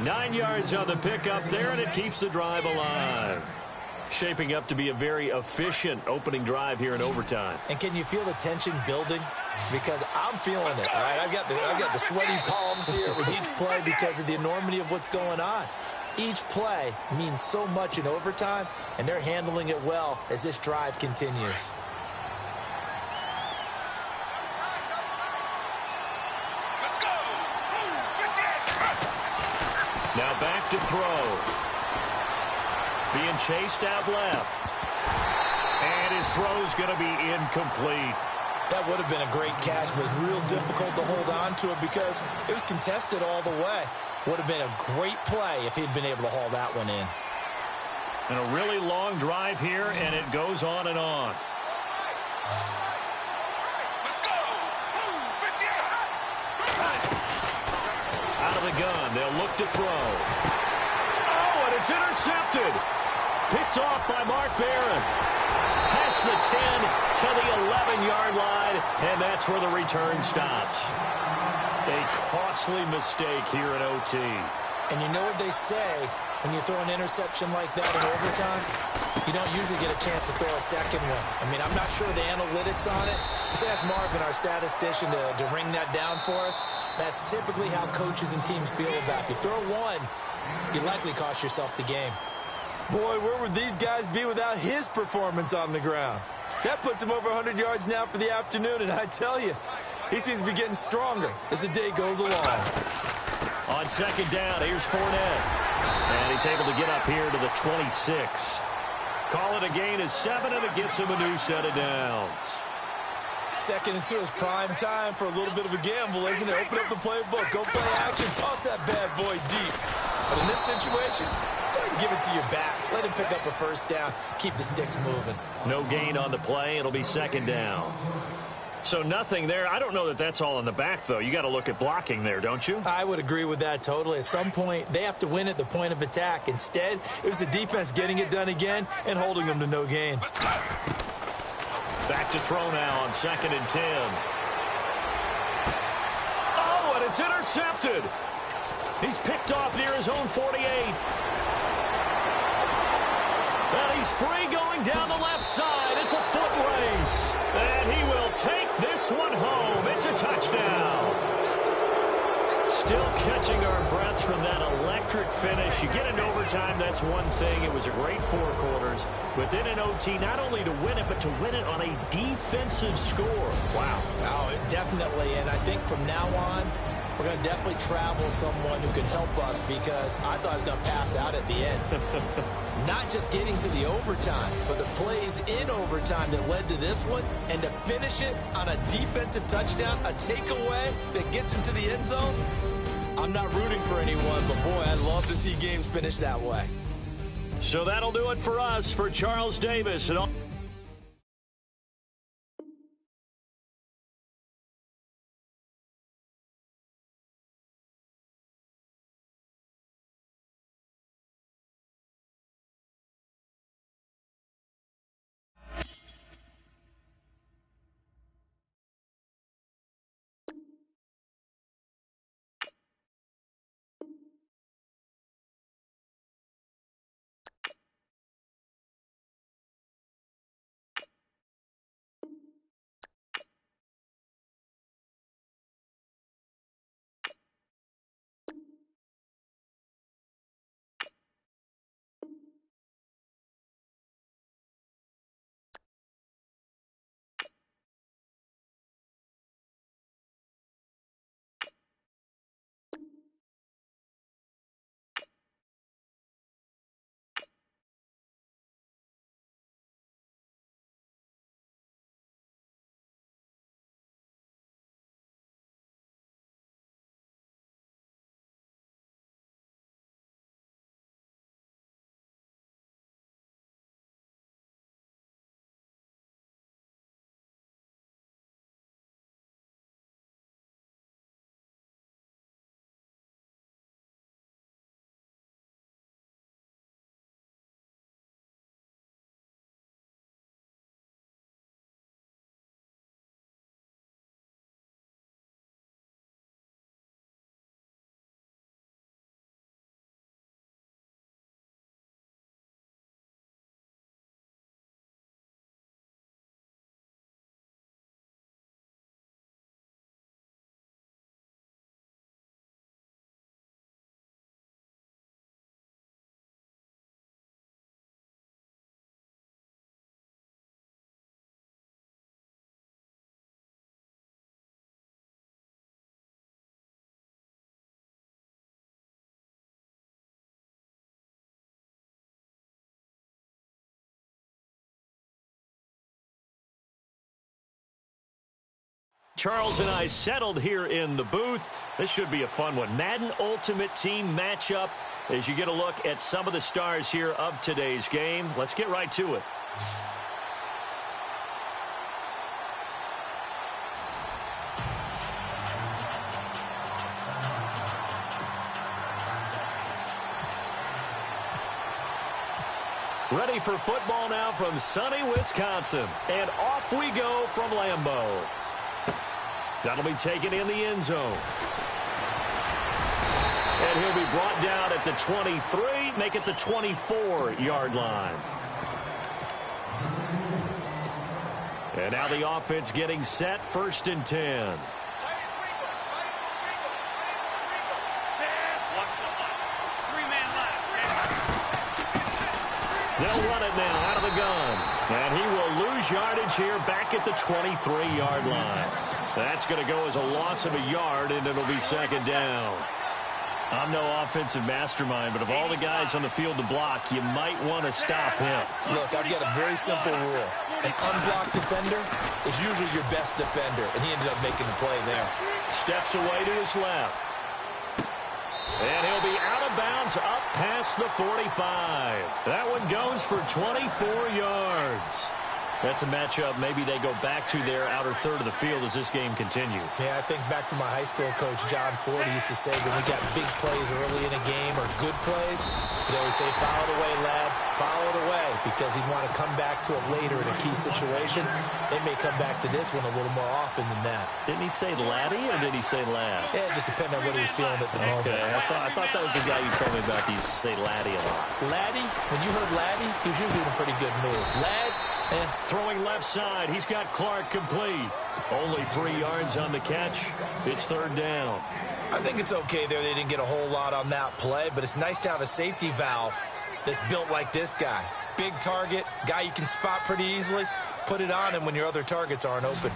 S1: 9 yards on the pickup there, and it keeps the drive alive. Shaping up to be a very efficient opening drive here in overtime.
S2: And can you feel the tension building? Because I'm feeling it, all right? I've got the sweaty palms here with each play because of the enormity of what's going on. Each play means so much in overtime, and they're handling it well as this drive continues.
S1: Now back to throw. Being chased out left. And his throw's going to be incomplete.
S2: That would have been a great catch, but it's real difficult to hold on to it because it was contested all the way. Would have been a great play if he'd been able to haul that one in.
S1: And a really long drive here, and it goes on and on. Out of the gun, they'll look to throw. Oh, and it's intercepted. Picked off by Mark Barron. Past the 10 to the 11-yard line, and that's where the return stops. A costly mistake here in OT.
S2: And you know what they say, when you throw an interception like that in overtime, you don't usually get a chance to throw a second one. I mean, I'm not sure the analytics on it. Let's ask Marvin, our statistician, to ring that down for us. That's typically how coaches and teams feel about it. If you throw one, you likely cost yourself the game. Boy, where would these guys be without his performance on the ground? That puts him over 100 yards now for the afternoon, and I tell you, he seems to be getting stronger as the day goes along.
S1: On second down, here's Fournette. And he's able to get up here to the 26. Call it a gain of 7, and it gets him a new set of downs.
S2: 2nd and 2 is prime time for a little bit of a gamble, isn't it? Open up the playbook, go play action, toss that bad boy deep. But in this situation, go ahead and give it to your back. Let him pick up a first down, keep the sticks moving.
S1: No gain on the play. It'll be second down. So nothing there. I don't know that that's all in the back, though. You got to look at blocking there, don't you?
S2: I would agree with that totally. At some point, they have to win at the point of attack. Instead, it was the defense getting it done again and holding them to no gain.
S1: Back to throw now on 2nd and 10. Oh, and it's intercepted. He's picked off near his own 48. And he's free going down the left side. It's a foot race. And he will take this one home. It's a touchdown. Still catching our breaths from that electric finish. You get into overtime, that's one thing. It was a great 4 quarters. But then in OT, not only to win it, but to win it on a defensive score. Wow.
S2: Oh, definitely. And I think from now on, we're going to definitely travel someone who can help us because I thought I was going to pass out at the end. Not just getting to the overtime, but the plays in overtime that led to this one, and to finish it on a defensive touchdown, a takeaway that gets into the end zone. I'm not rooting for anyone, but boy, I'd love to see games finish that way.
S1: So that'll do it for us. For Charles Davis and all Charles and I settled here in the booth. This should be a fun one. Madden Ultimate Team matchup as you get a look at some of the stars here of today's game. Let's get right to it. Ready for football now from sunny Wisconsin. And off we go from Lambeau. That'll be taken in the end zone. And he'll be brought down at the 23, make it the 24-yard line. And now the offense getting set, 1st and 10. They'll run it now out of the gun. And he will lose yardage here back at the 23-yard line. That's going to go as a loss of a yard, and it'll be 2nd down. I'm no offensive mastermind, but of all the guys on the field to block, you might want to stop him.
S2: Look, I've got a very simple rule. An unblocked defender is usually your best defender, and he ended up making the play there.
S1: Steps away to his left. And he'll be out of bounds up past the 45. That one goes for 24 yards. That's a matchup maybe they go back to their outer third of the field as this game continues.
S2: Yeah, I think back to my high school coach, John Ford. He used to say when we got big plays early in a game or good plays, he'd always say, foul it away, lad, foul it away, because he'd want to come back to it later in a key situation. They may come back to this one a little more often than that.
S1: Didn't he say laddie or did he say lad?
S2: Yeah, it just depended on what he was feeling at the moment.
S1: Okay, I thought that was the guy you told me about. He used to say laddie a lot.
S2: Laddie, when you heard laddie, he was usually in a pretty good mood. Lad,
S1: throwing left side. He's got Clark complete. Only 3 yards on the catch. It's 3rd down.
S2: I think it's okay there. They didn't get a whole lot on that play, but it's nice to have a safety valve that's built like this guy. Big target, guy you can spot pretty easily. Put it on him when your other targets aren't open.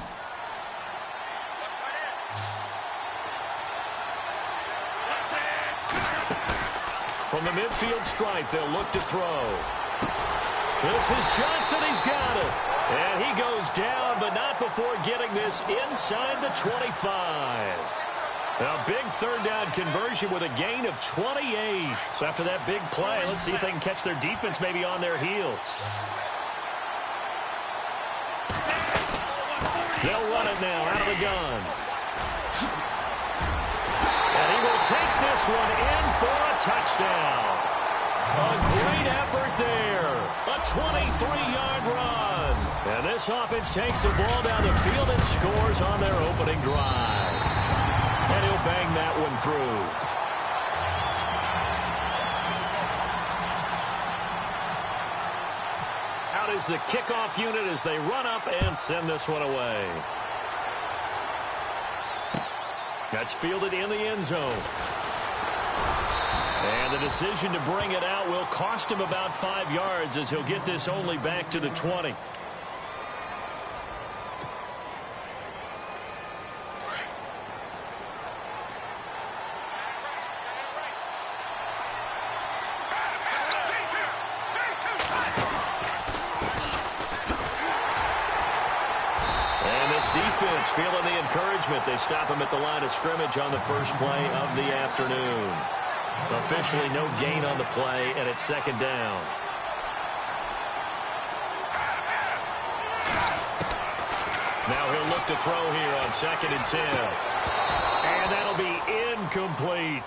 S1: From the midfield stripe, they'll look to throw. This is Johnson. He's got it. And he goes down, but not before getting this inside the 25. A big 3rd down conversion with a gain of 28. So after that big play, let's see if they can catch their defense maybe on their heels. They'll run it now out of the gun. And he will take this one in for a touchdown. A great effort there. A 23-yard run. And this offense takes the ball down the field and scores on their opening drive. And he'll bang that one through. Out is the kickoff unit as they run up and send this one away. That's fielded in the end zone. And the decision to bring it out will cost him about 5 yards as he'll get this only back to the 20. And this defense feeling the encouragement. They stop him at the line of scrimmage on the first play of the afternoon. Officially no gain on the play, and it's 2nd down. Now he'll look to throw here on 2nd and 10. And that'll be incomplete.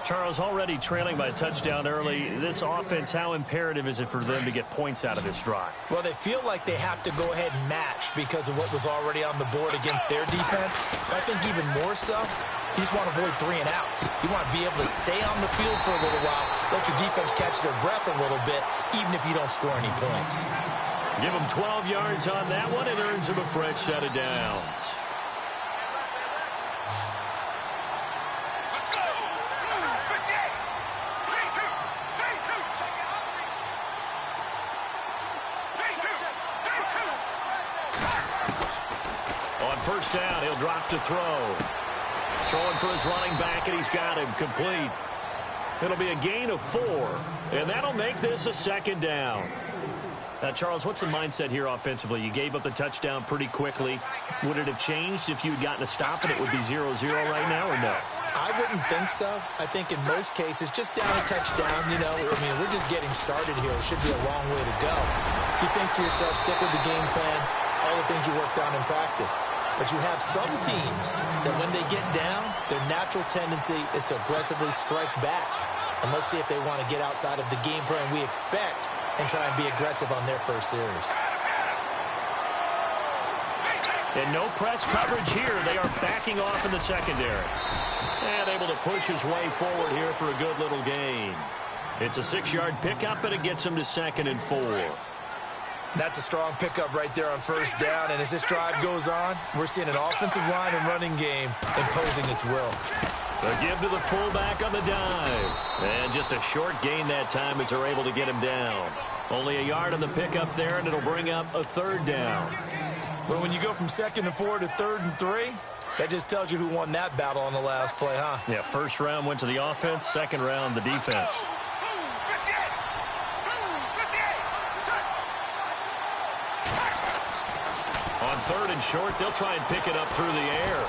S1: Charles, already trailing by a touchdown early. This offense, how imperative is it for them to get points out of this drive?
S2: Well, they feel like they have to go ahead and match because of what was already on the board against their defense. But I think even more so, you just want to avoid 3 and outs. You want to be able to stay on the field for a little while, let your defense catch their breath a little bit, even if you don't score any points.
S1: Give them 12 yards on that one. It earns them a fresh set of downs. On 1st down, he'll drop to throw. Throwing for his running back, and he's got him complete. It'll be a gain of 4, and that'll make this a 2nd down. Charles, what's the mindset here offensively? You gave up the touchdown pretty quickly. Would it have changed if you had gotten a stop and it would be 0-0 right now, or no?
S2: I wouldn't think so. I think in most cases, just down a touchdown, you know, I mean, we're just getting started here. It should be a long way to go. You think to yourself, stick with the game plan, all the things you worked on in practice. But you have some teams that when they get down, their natural tendency is to aggressively strike back. And let's see if they want to get outside of the game plan we expect and try and be aggressive on their first series.
S1: And no press coverage here. They are backing off in the secondary. And able to push his way forward here for a good little gain. It's a 6-yard pickup, and it gets him to 2nd and 4.
S2: That's a strong pickup right there on first down. And as this drive goes on, we're seeing an offensive line and running game imposing its will.
S1: The give to the fullback on the dive. And just a short gain that time as they're able to get him down. Only a yard on the pickup there, and it'll bring up a 3rd down.
S3: Well, when you go from 2nd and 4 to 3rd and 3, that just tells you who won that battle on the last play, huh?
S1: Yeah, first round went to the offense, second round the defense. On 3rd and short, they'll try and pick it up through the air.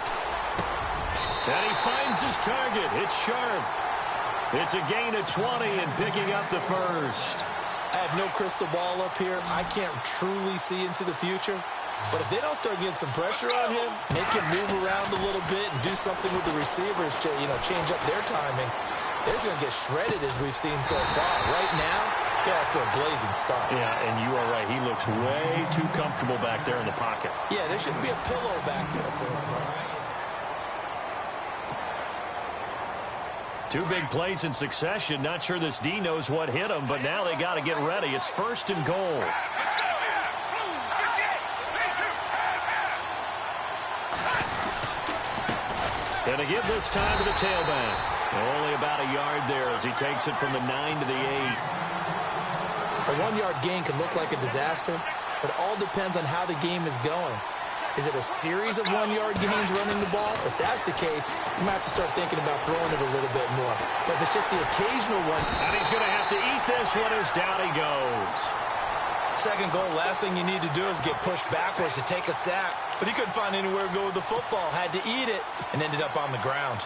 S1: And he finds his target. It's sharp. It's a gain of 20 and picking up the first.
S2: I have no crystal ball up here. I can't truly see into the future. But if they don't start getting some pressure on him, make him move around a little bit and do something with the receivers to, you know, change up their timing, they're just going to get shredded as we've seen so far. Right now, they're off to a blazing start.
S1: Yeah, and you are right. He looks way too comfortable back there in the pocket.
S2: Yeah, there shouldn't be a pillow back there for him.
S1: Two big plays in succession. Not sure this D knows what hit him, but now they got to get ready. It's 1st and goal. And to give this time to the tailback. Only about a yard there as he takes it from the 9 to the 8.
S2: A 1-yard gain can look like a disaster, but it all depends on how the game is going. Is it a series of 1-yard gains running the ball? If that's the case, you might have to start thinking about throwing it a little bit more. But if it's just the occasional one...
S1: And he's going to have to eat this one as down he goes.
S3: 2nd goal, last thing you need to do is get pushed backwards to take a sack. But he couldn't find anywhere to go with the football. Had to eat it and ended up on the ground.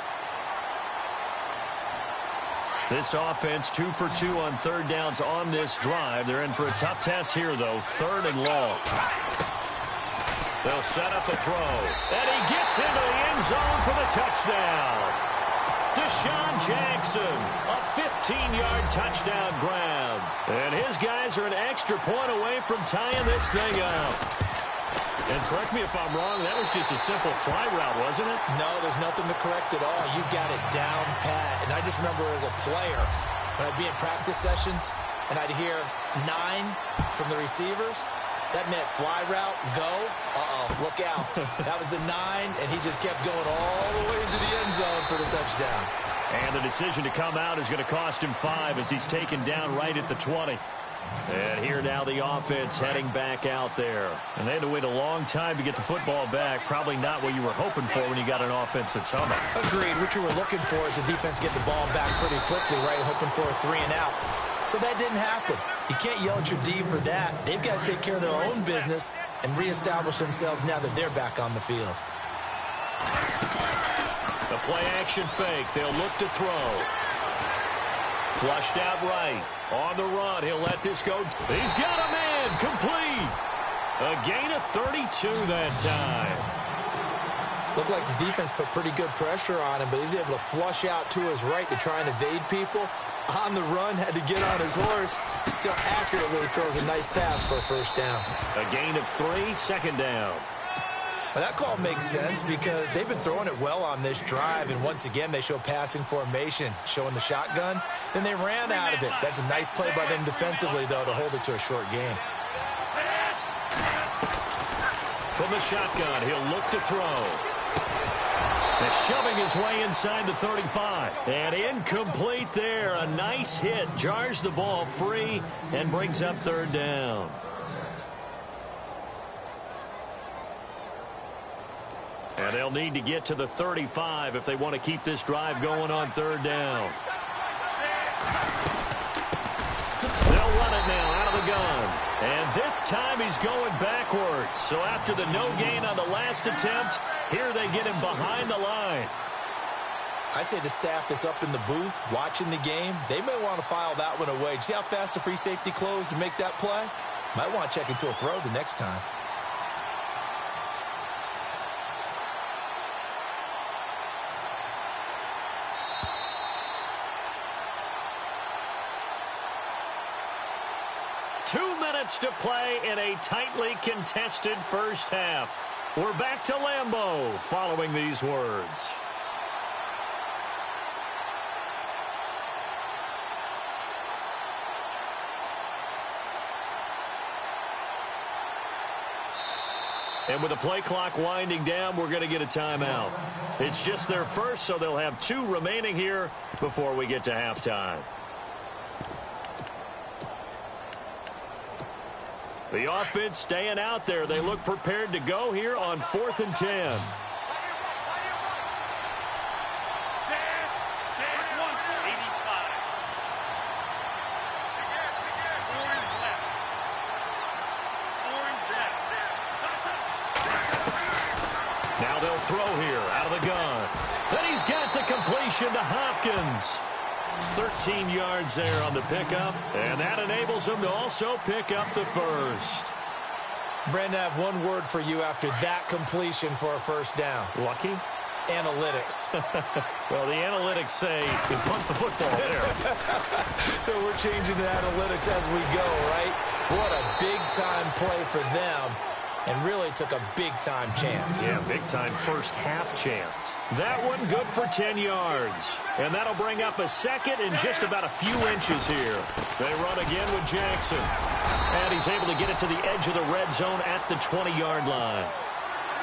S1: This offense 2 for 2 on 3rd downs on this drive. They're in for a tough test here, though. 3rd and long. They'll set up a throw. And he gets into the end zone for the touchdown. Deshaun Jackson, a 15-yard touchdown grab. And his guys are an extra point away from tying this thing up. And correct me if I'm wrong, that was just a simple fly route, wasn't it?
S2: No, there's nothing to correct at all. You've got it down pat. And I just remember as a player, when I'd be in practice sessions, and I'd hear 9 from the receivers, that meant fly route, go, look out. That was the 9, and he just kept going all the way into the end zone for the touchdown.
S1: And the decision to come out is going to cost him 5 as he's taken down right at the 20. And here now the offense heading back out there. And they had to wait a long time to get the football back. Probably not what you were hoping for when you got an offense that's humming.
S2: Agreed. What you were looking for is the defense get the ball back pretty quickly, right? Hoping for a 3 and out. So that didn't happen. You can't yell at your D for that. They've got to take care of their own business and reestablish themselves now that they're back on the field.
S1: The play-action fake. They'll look to throw. Flushed out right. On the run. He'll let this go. He's got a man. Complete. A gain of 32 that time.
S2: Looked like the defense put pretty good pressure on him, but he's able to flush out to his right to try and evade people. On the run, had to get on his horse. Still accurately throws a nice pass for a 1st down.
S1: A gain of 3, 2nd down.
S2: Well, that call makes sense because they've been throwing it well on this drive, and once again, they show passing formation, showing the shotgun. Then they ran out of it. That's a nice play by them defensively, though, to hold it to a short game.
S1: From the shotgun, he'll look to throw. And shoving his way inside the 35. And incomplete there. A nice hit. Jars the ball free and brings up 3rd down. And they'll need to get to the 35 if they want to keep this drive going on 3rd down. They'll run it now out of the gun. And this time he's going backwards. So after the no gain on the last attempt, here they get him behind the line.
S2: I'd say the staff that's up in the booth watching the game, they may want to file that one away. See how fast the free safety closed to make that play? Might want to check into a throw the next time.
S1: To play in a tightly contested first half. We're back to Lambeau following these words. And with the play clock winding down, we're going to get a timeout. It's just their first, so they'll have 2 remaining here before we get to halftime. The offense staying out there. They look prepared to go here on 4th and 10. Now they'll throw here out of the gun. Then he's got the completion to Hopkins. 13 yards there on the pickup, and that enables him to also pick up the first.
S2: Brandon, I have one word for you after that completion for a first down.
S1: Lucky?
S2: Analytics.
S1: Well, the analytics say you punt the football there.
S2: So we're changing the analytics as we go, right? What a big-time play for them, and really took a big-time chance.
S1: Yeah, big-time first-half chance. That one good for 10 yards. And that'll bring up a second in just about a few inches here. They run again with Jackson. And he's able to get it to the edge of the red zone at the 20-yard line.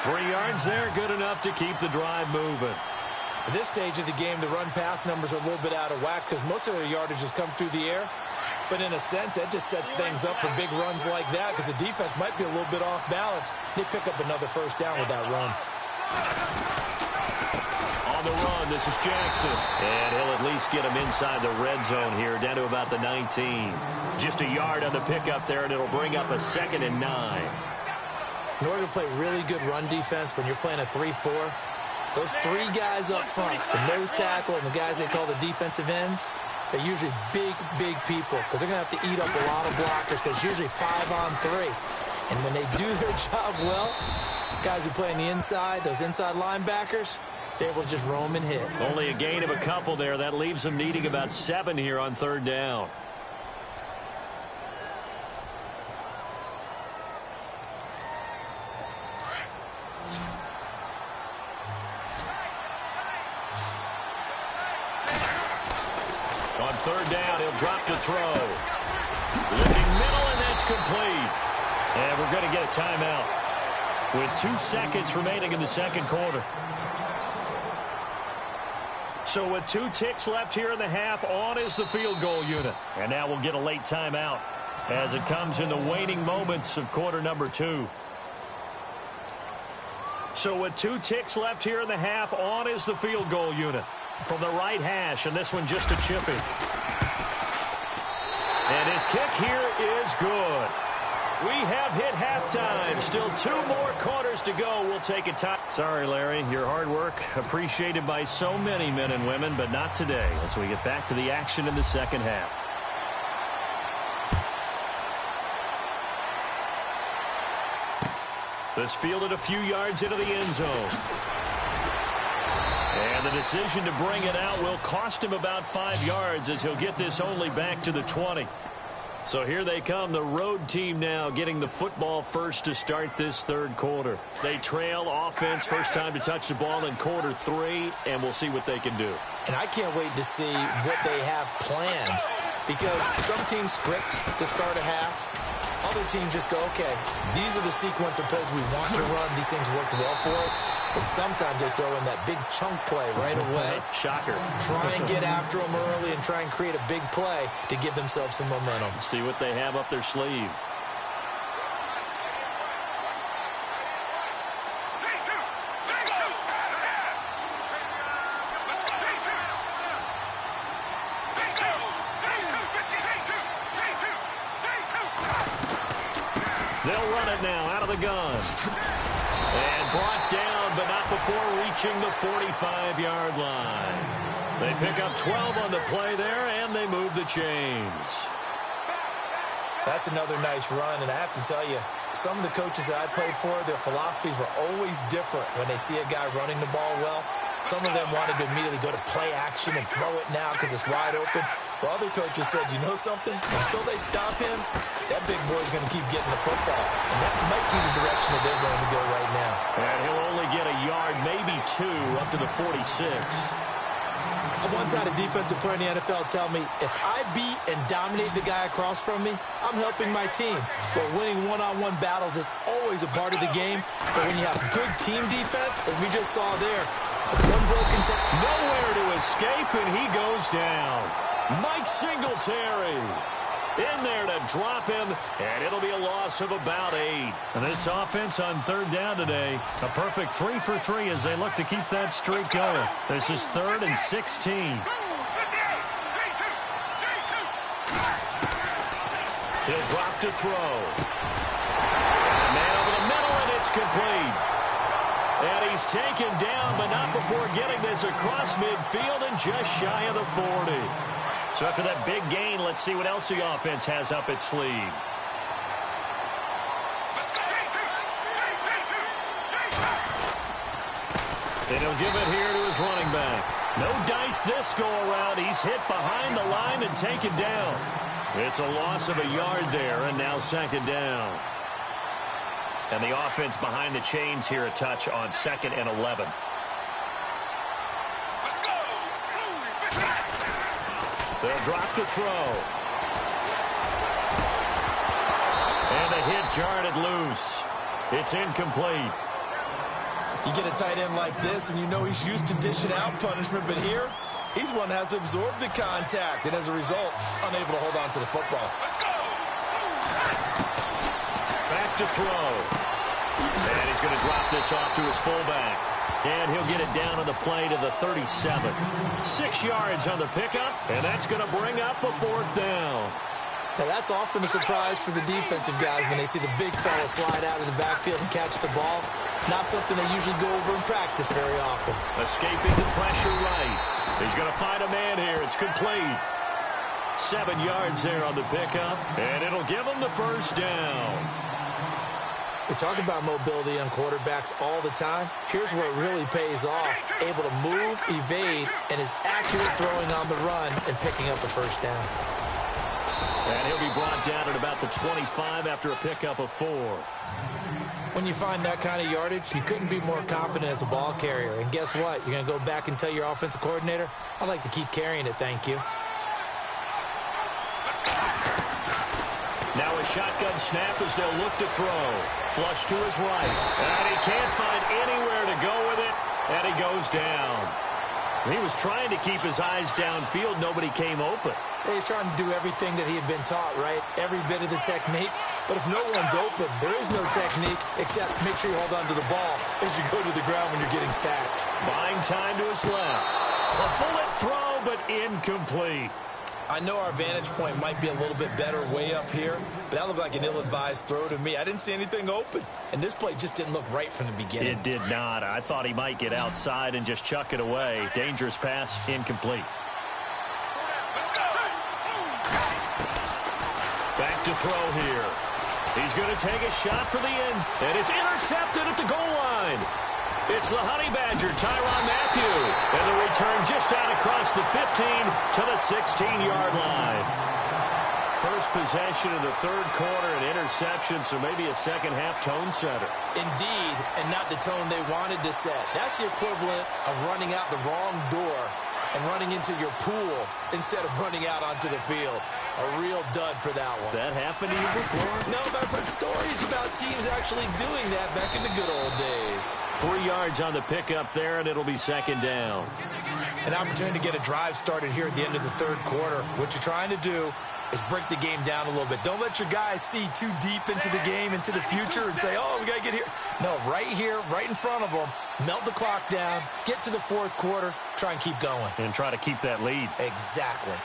S1: 3 yards there, good enough to keep the drive moving.
S2: At this stage of the game, the run-pass numbers are a little bit out of whack because most of their yardage has come through the air. But in a sense, that just sets things up for big runs like that because the defense might be a little bit off balance. They pick up another first down with that run.
S1: On the run, this is Jackson. And he'll at least get him inside the red zone here, down to about the 19. Just a yard on the pickup there, and it'll bring up a 2nd and 9.
S2: In order to play really good run defense when you're playing a 3-4, those 3 guys up front, the nose tackle and the guys they call the defensive ends, they're usually big, big people because they're going to have to eat up a lot of blockers because it's usually 5 on 3. And when they do their job well, guys who play on the inside, those inside linebackers, they will just roam and hit.
S1: Only a gain of a couple there. That leaves them needing about 7 here on 3rd down. On 3rd down, he'll drop to throw. Looking middle, and that's complete. And we're going to get a timeout with 2 seconds remaining in the 2nd quarter. So with 2 ticks left here in the half, on is the field goal unit. And now we'll get a late timeout as it comes in the waning moments of quarter number 2. So with 2 ticks left here in the half, on is the field goal unit from the right hash, and this one just a chipping. And his kick here is good. We have hit halftime. Still 2 more quarters to go. We'll take a time. Sorry, Larry. Your hard work appreciated by so many men and women, but not today as we get back to the action in the 2nd half. This fielded a few yards into the end zone. And the decision to bring it out will cost him about 5 yards as he'll get this only back to the 20. So here they come, the road team now getting the football first to start this 3rd quarter. They trail offense, first time to touch the ball in quarter 3, and we'll see what they can do.
S2: And I can't wait to see what they have planned because some teams script to start a half. Other teams just go, okay, these are the sequence of plays we want to run. These things worked well for us. And sometimes they throw in that big chunk play right away.
S1: Shocker.
S2: Try and get after them early and try and create a big play to give themselves some momentum.
S1: See what they have up their sleeve. gun. And brought down, but not before reaching the 45-yard line. They pick up 12 on the play there, and they move the chains.
S2: That's another nice run, and I have to tell you, some of the coaches that I played for, their philosophies were always different when they see a guy running the ball well. Some of them wanted to immediately go to play action and throw it now because it's wide open. While other coaches said, you know something? Until they stop him, that big boy's going to keep getting the football. And that might be the direction that they're going to go right now.
S1: And he'll only get a yard, maybe two, up to the 46.
S2: I once had a defensive player in the NFL tell me, if I beat and dominate the guy across from me, I'm helping my team. But winning one-on-one battles is always a part of the game. But when you have good team defense, as we just saw there, one broken tackle.
S1: Nowhere to escape, and he goes down. Mike Singletary in there to drop him, and it'll be a loss of about 8. And this offense on third down today, a perfect 3 for 3 as they look to keep that streak going. This is 3rd and 16. He'll drop to throw. Man over the middle, and it's complete. And he's taken down, but not before getting this across midfield and just shy of the 40. So after that big gain, let's see what else the offense has up its sleeve. And he'll give it here to his running back. No dice this go-around. He's hit behind the line and taken down. It's a loss of a yard there, and now 2nd down. And the offense behind the chains here a touch on 2nd and 11. They'll drop to throw. And the hit jarred it loose. It's incomplete.
S2: You get a tight end like this, and you know he's used to dishing out punishment, but here, he's one that has to absorb the contact, and as a result, unable to hold on to the football.
S1: Back to throw. And he's going to drop this off to his fullback. And he'll get it down on the play to the 37. 6 yards on the pickup, and that's going to bring up a 4th down.
S2: Now, that's often a surprise for the defensive guys when they see the big fella slide out of the backfield and catch the ball. Not something they usually go over in practice very often.
S1: Escaping the pressure right. He's going to find a man here. It's complete. 7 yards there on the pickup, and it'll give him the 1st down.
S2: We talk about mobility on quarterbacks all the time. Here's where it really pays off. Able to move, evade, and is accurate throwing on the run and picking up the 1st down.
S1: And he'll be brought down at about the 25 after a pickup of 4.
S2: When you find that kind of yardage, you couldn't be more confident as a ball carrier. And guess what? You're going to go back and tell your offensive coordinator, I'd like to keep carrying it, thank you.
S1: Now a shotgun snap as they'll look to throw. Flush to his right. And he can't find anywhere to go with it. And he goes down. He was trying to keep his eyes downfield. Nobody came open.
S2: He's trying to do everything that he had been taught, right? Every bit of the technique. But if no one's open, there is no technique except make sure you hold on to the ball as you go to the ground when you're getting sacked.
S1: Buying time to his left. A bullet throw, but incomplete.
S2: I know our vantage point might be a little bit better way up here, but that looked like an ill-advised throw to me. I didn't see anything open, and this play just didn't look right from the beginning.
S1: It did not. I thought he might get outside and just chuck it away. Dangerous pass, incomplete. Back to throw here. He's going to take a shot for the end, and it's intercepted at the goal line. It's the Honey Badger, Tyrann Mathieu, and the return just out across the 15 to the 16-yard line. First possession in the 3rd quarter, an interception, so maybe a second-half tone setter.
S2: Indeed, and not the tone they wanted to set. That's the equivalent of running out the wrong door and running into your pool instead of running out onto the field. A real dud for that one.
S1: Has that happened to you before?
S2: No, but I've heard stories about teams actually doing that back in the good old days.
S1: 3 yards on the pickup there, and it'll be 2nd down.
S2: An opportunity to get a drive started here at the end of the 3rd quarter. What you're trying to do is break the game down a little bit. Don't let your guys see too deep into the game, into the future, and say, oh, we got to get here. No, right here, right in front of them, melt the clock down, get to the 4th quarter, try and keep going.
S1: And try to keep that lead.
S2: Exactly.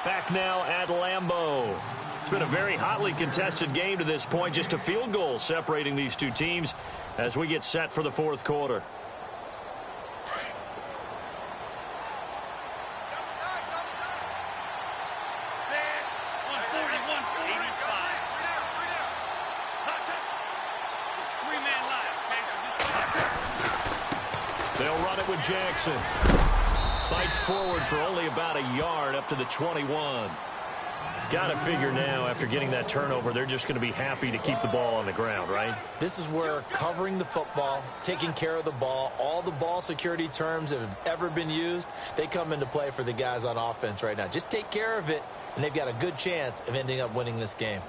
S1: Back now at Lambeau. It's been a very hotly contested game to this point. Just a field goal separating these two teams as we get set for the fourth quarter. They'll run it with Jackson. Fights forward for only about a yard up to the 21. Got to figure now, after getting that turnover, they're just going to be happy to keep the ball on the ground, right?
S2: This is where covering the football, taking care of the ball, all the ball security terms that have ever been used, they come into play for the guys on offense right now. Just take care of it, and they've got a good chance of ending up winning this game.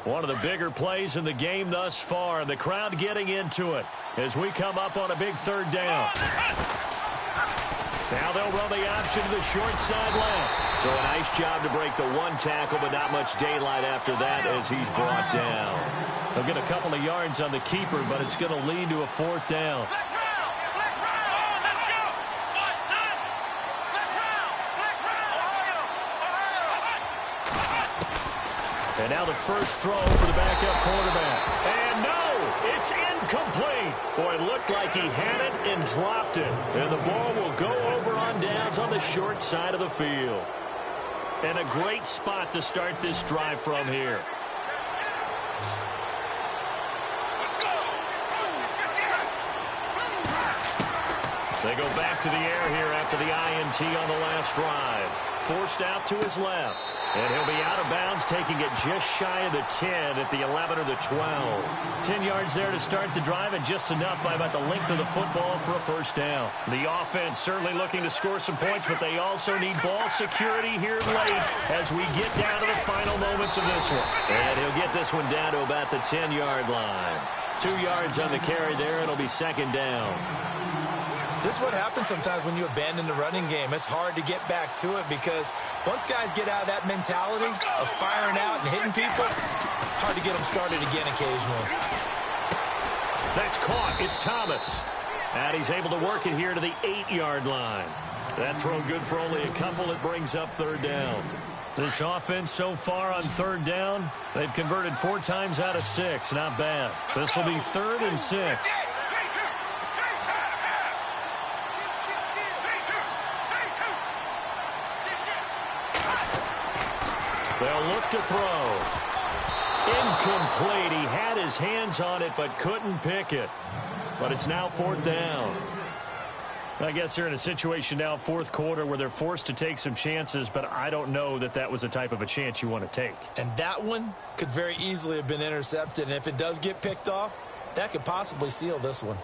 S1: One of the bigger plays in the game thus far, and the crowd getting into it as we come up on a big third down. Now they'll run the option to the short side left. So a nice job to break the one tackle, but not much daylight after that as he's brought down. They'll get a couple of yards on the keeper, but it's going to lead to a fourth down. And now the first throw for the backup quarterback. And no, it's incomplete. Boy, it looked like he had it and dropped it. And the ball will go over on downs on the short side of the field. And a great spot to start this drive from here. They go back to the air here after the INT on the last drive. Forced out to his left. And he'll be out of bounds, taking it just shy of the 10 at the 11 or the 12. 10 yards there to start the drive, and just enough by about the length of the football for a first down. The offense certainly looking to score some points, but they also need ball security here late as we get down to the final moments of this one. And he'll get this one down to about the 10-yard line. 2 yards on the carry there. It'll be second down.
S2: This is what happens sometimes when you abandon the running game. It's hard to get back to it because once guys get out of that mentality of firing out and hitting people, hard to get them started again occasionally.
S1: That's caught. It's Thomas. And he's able to work it here to the 8-yard line. That throw good for only a couple. It brings up third down. This offense so far on third down, they've converted 4 times out of 6. Not bad. This will be 3rd and 6. They'll look to throw. Incomplete. He had his hands on it but couldn't pick it. But it's now 4th down. I guess they're in a situation now, fourth quarter, where they're forced to take some chances, but I don't know that that was the type of a chance you want to take.
S2: And that one could very easily have been intercepted, and if it does get picked off, that could possibly seal this one.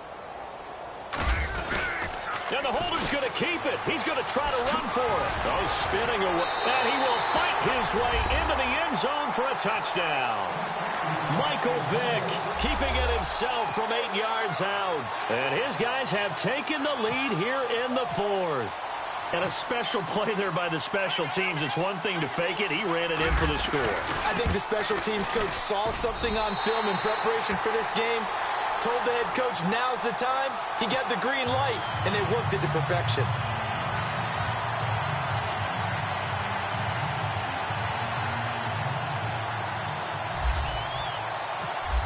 S1: And the holder's going to keep it. He's going to try to run for it. Oh, spinning away. And he will fight his way into the end zone for a touchdown. Michael Vick keeping it himself from 8 yards out. And his guys have taken the lead here in the 4th. And a special play there by the special teams. It's one thing to fake it. He ran it in for the score.
S2: I think the special teams coach saw something on film in preparation for this game. Told the head coach now's the time. He got the green light, and they worked it to perfection.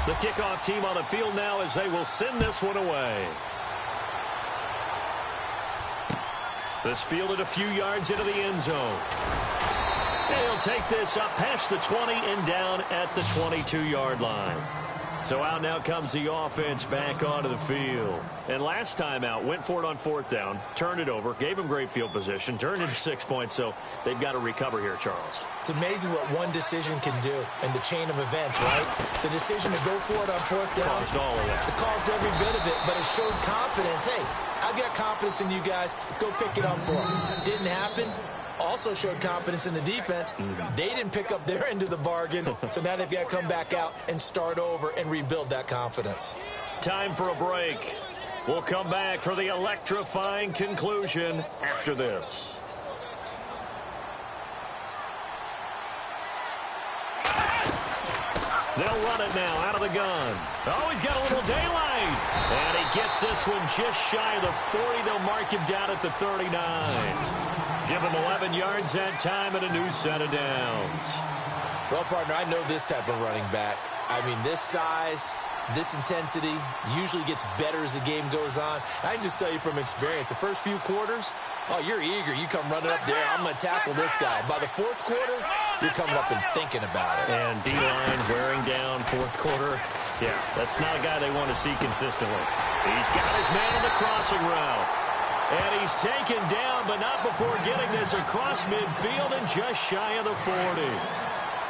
S1: The kickoff team on the field now as they will send this one away. This fielded a few yards into the end zone. And he'll take this up past the 20 and down at the 22-yard line. So out now comes the offense back onto the field. And last time out, went for it on 4th down, turned it over, gave him great field position, turned into 6 points, so they've got to recover here, Charles.
S2: It's amazing what one decision can do in the chain of events, right? The decision to go for it on 4th down.
S1: Caused all of that.
S2: It caused every bit of it, but it showed confidence. Hey, I've got confidence in you guys. Go pick it up for them. Didn't happen. Also showed confidence in the defense. They didn't pick up their end of the bargain, so now they've got to come back out and start over and rebuild that confidence.
S1: Time for a break. We'll come back for the electrifying conclusion after this. They'll run it now out of the gun. Oh, he's got a little daylight. And he gets this one just shy of the 40. They'll mark him down at the 39. Give him 11 yards that time and a new set of downs.
S2: Well, partner, I know this type of running back. I mean, this size, this intensity usually gets better as the game goes on. I can just tell you from experience, the first few quarters, oh, you're eager. You come running up there, I'm going to tackle this guy. By the fourth quarter, you're coming up and thinking about it.
S1: And D-line wearing down fourth quarter. Yeah, that's not a guy they want to see consistently. He's got his man on the crossing route. And he's taken down, but not before getting this across midfield and just shy of the 40.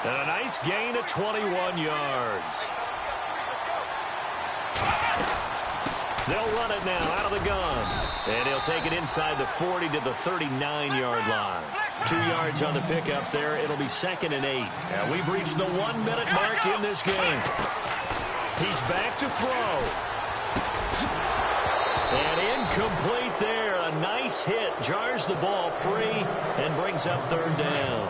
S1: And a nice gain of 21 yards. They'll run it now out of the gun. And he'll take it inside the 40 to the 39-yard line. 2 yards on the pickup there. It'll be 2nd and 8. And we've reached the 1-minute mark in this game. He's back to throw. And incomplete there. A nice hit. Jars the ball free and brings up 3rd down.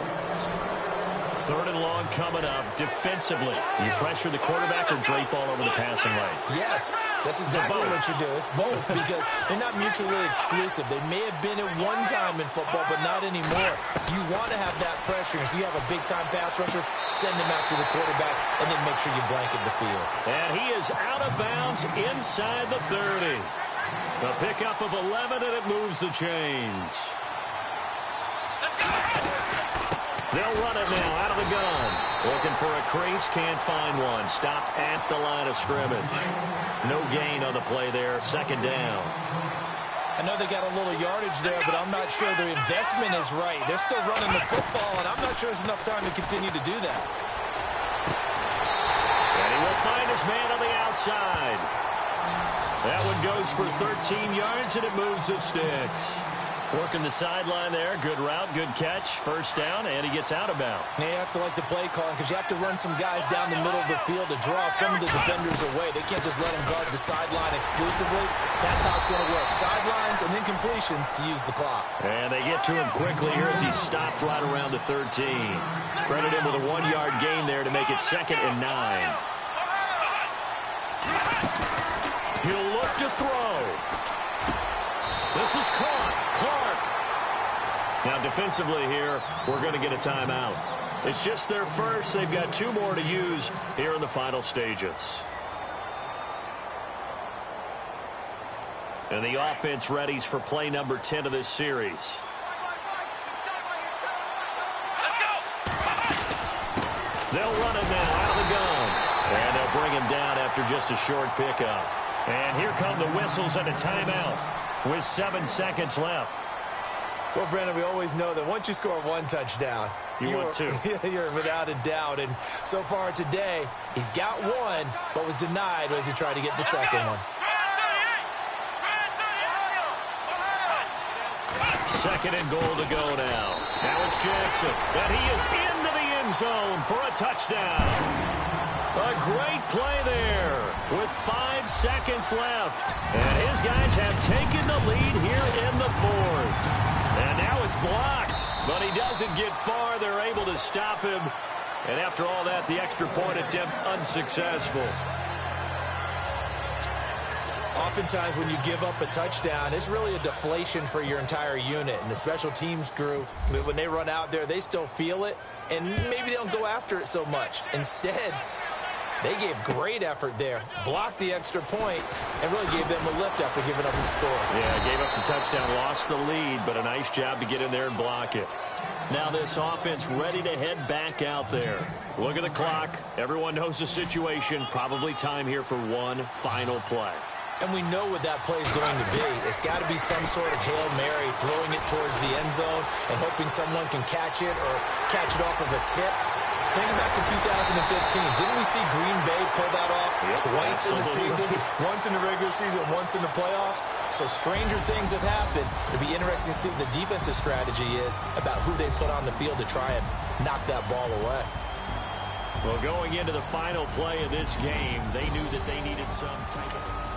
S1: 3rd and long coming up. Defensively, you pressure the quarterback or drape all over the passing lane?
S2: Yes, that's exactly what you do. It's both because they're not mutually exclusive. They may have been at one time in football, but not anymore. You want to have that pressure. If you have a big-time pass rusher, send him after the quarterback, and then make sure you blanket the field. And
S1: he is out of bounds inside the 30. A pickup of 11, and it moves the chains. They'll run it now out of the gun. Looking for a crease, can't find one. Stopped at the line of scrimmage. No gain on the play there. 2nd down.
S2: I know they got a little yardage there, but I'm not sure their investment is right. They're still running the football, and I'm not sure there's enough time to continue to do that.
S1: And he will find his man on the outside. That one goes for 13 yards, and it moves the sticks. Working the sideline there. Good route, good catch. 1st down, and he gets out of bounds.
S2: You have to like the play calling because you have to run some guys down the middle of the field to draw some of the defenders away. They can't just let them guard the sideline exclusively. That's how it's going to work. Sidelines and then completions to use the clock.
S1: And they get to him quickly here as he stopped right around the 13. Credit him with a 1-yard gain there to make it 2nd and 9. He'll look to throw. This is caught. Clark. Now defensively here, we're going to get a timeout. It's just their first. They've got 2 more to use here in the final stages. And the offense readies for play number 10 of this series. They'll run it now out of the gun. And they'll bring him down after just a short pickup. And here come the whistles and a timeout with 7 seconds left.
S2: Well, Brandon, we always know that once you score 1 touchdown,
S1: want 2.
S2: You're without a doubt. And so far today, he's got 1, but was denied as he tried to get the second one.
S1: 2nd and goal to go now. Now it's Jackson. And he is into the end zone for a touchdown. A great play there with 5 seconds left. And his guys have taken the lead here in the 4th. And now it's blocked, but he doesn't get far. They're able to stop him. And after all that, the extra point attempt unsuccessful.
S2: Oftentimes when you give up a touchdown, it's really a deflation for your entire unit. And the special teams crew, when they run out there, they still feel it. And maybe they don't go after it so much. Instead, they gave great effort there, blocked the extra point, and really gave them a lift after giving up the score.
S1: Yeah, gave up the touchdown, lost the lead, but a nice job to get in there and block it. Now this offense ready to head back out there. Look at the clock. Everyone knows the situation. Probably time here for one final play.
S2: And we know what that play is going to be. It's got to be some sort of Hail Mary, throwing it towards the end zone and hoping someone can catch it or catch it off of a tip. Thinking back to 2015, didn't we see Green Bay pull that off twice in the season? Once in the regular season, once in the playoffs. So stranger things have happened. It'll be interesting to see what the defensive strategy is about who they put on the field to try and knock that ball away.
S1: Well, going into the final play of this game, they knew that they needed some type of...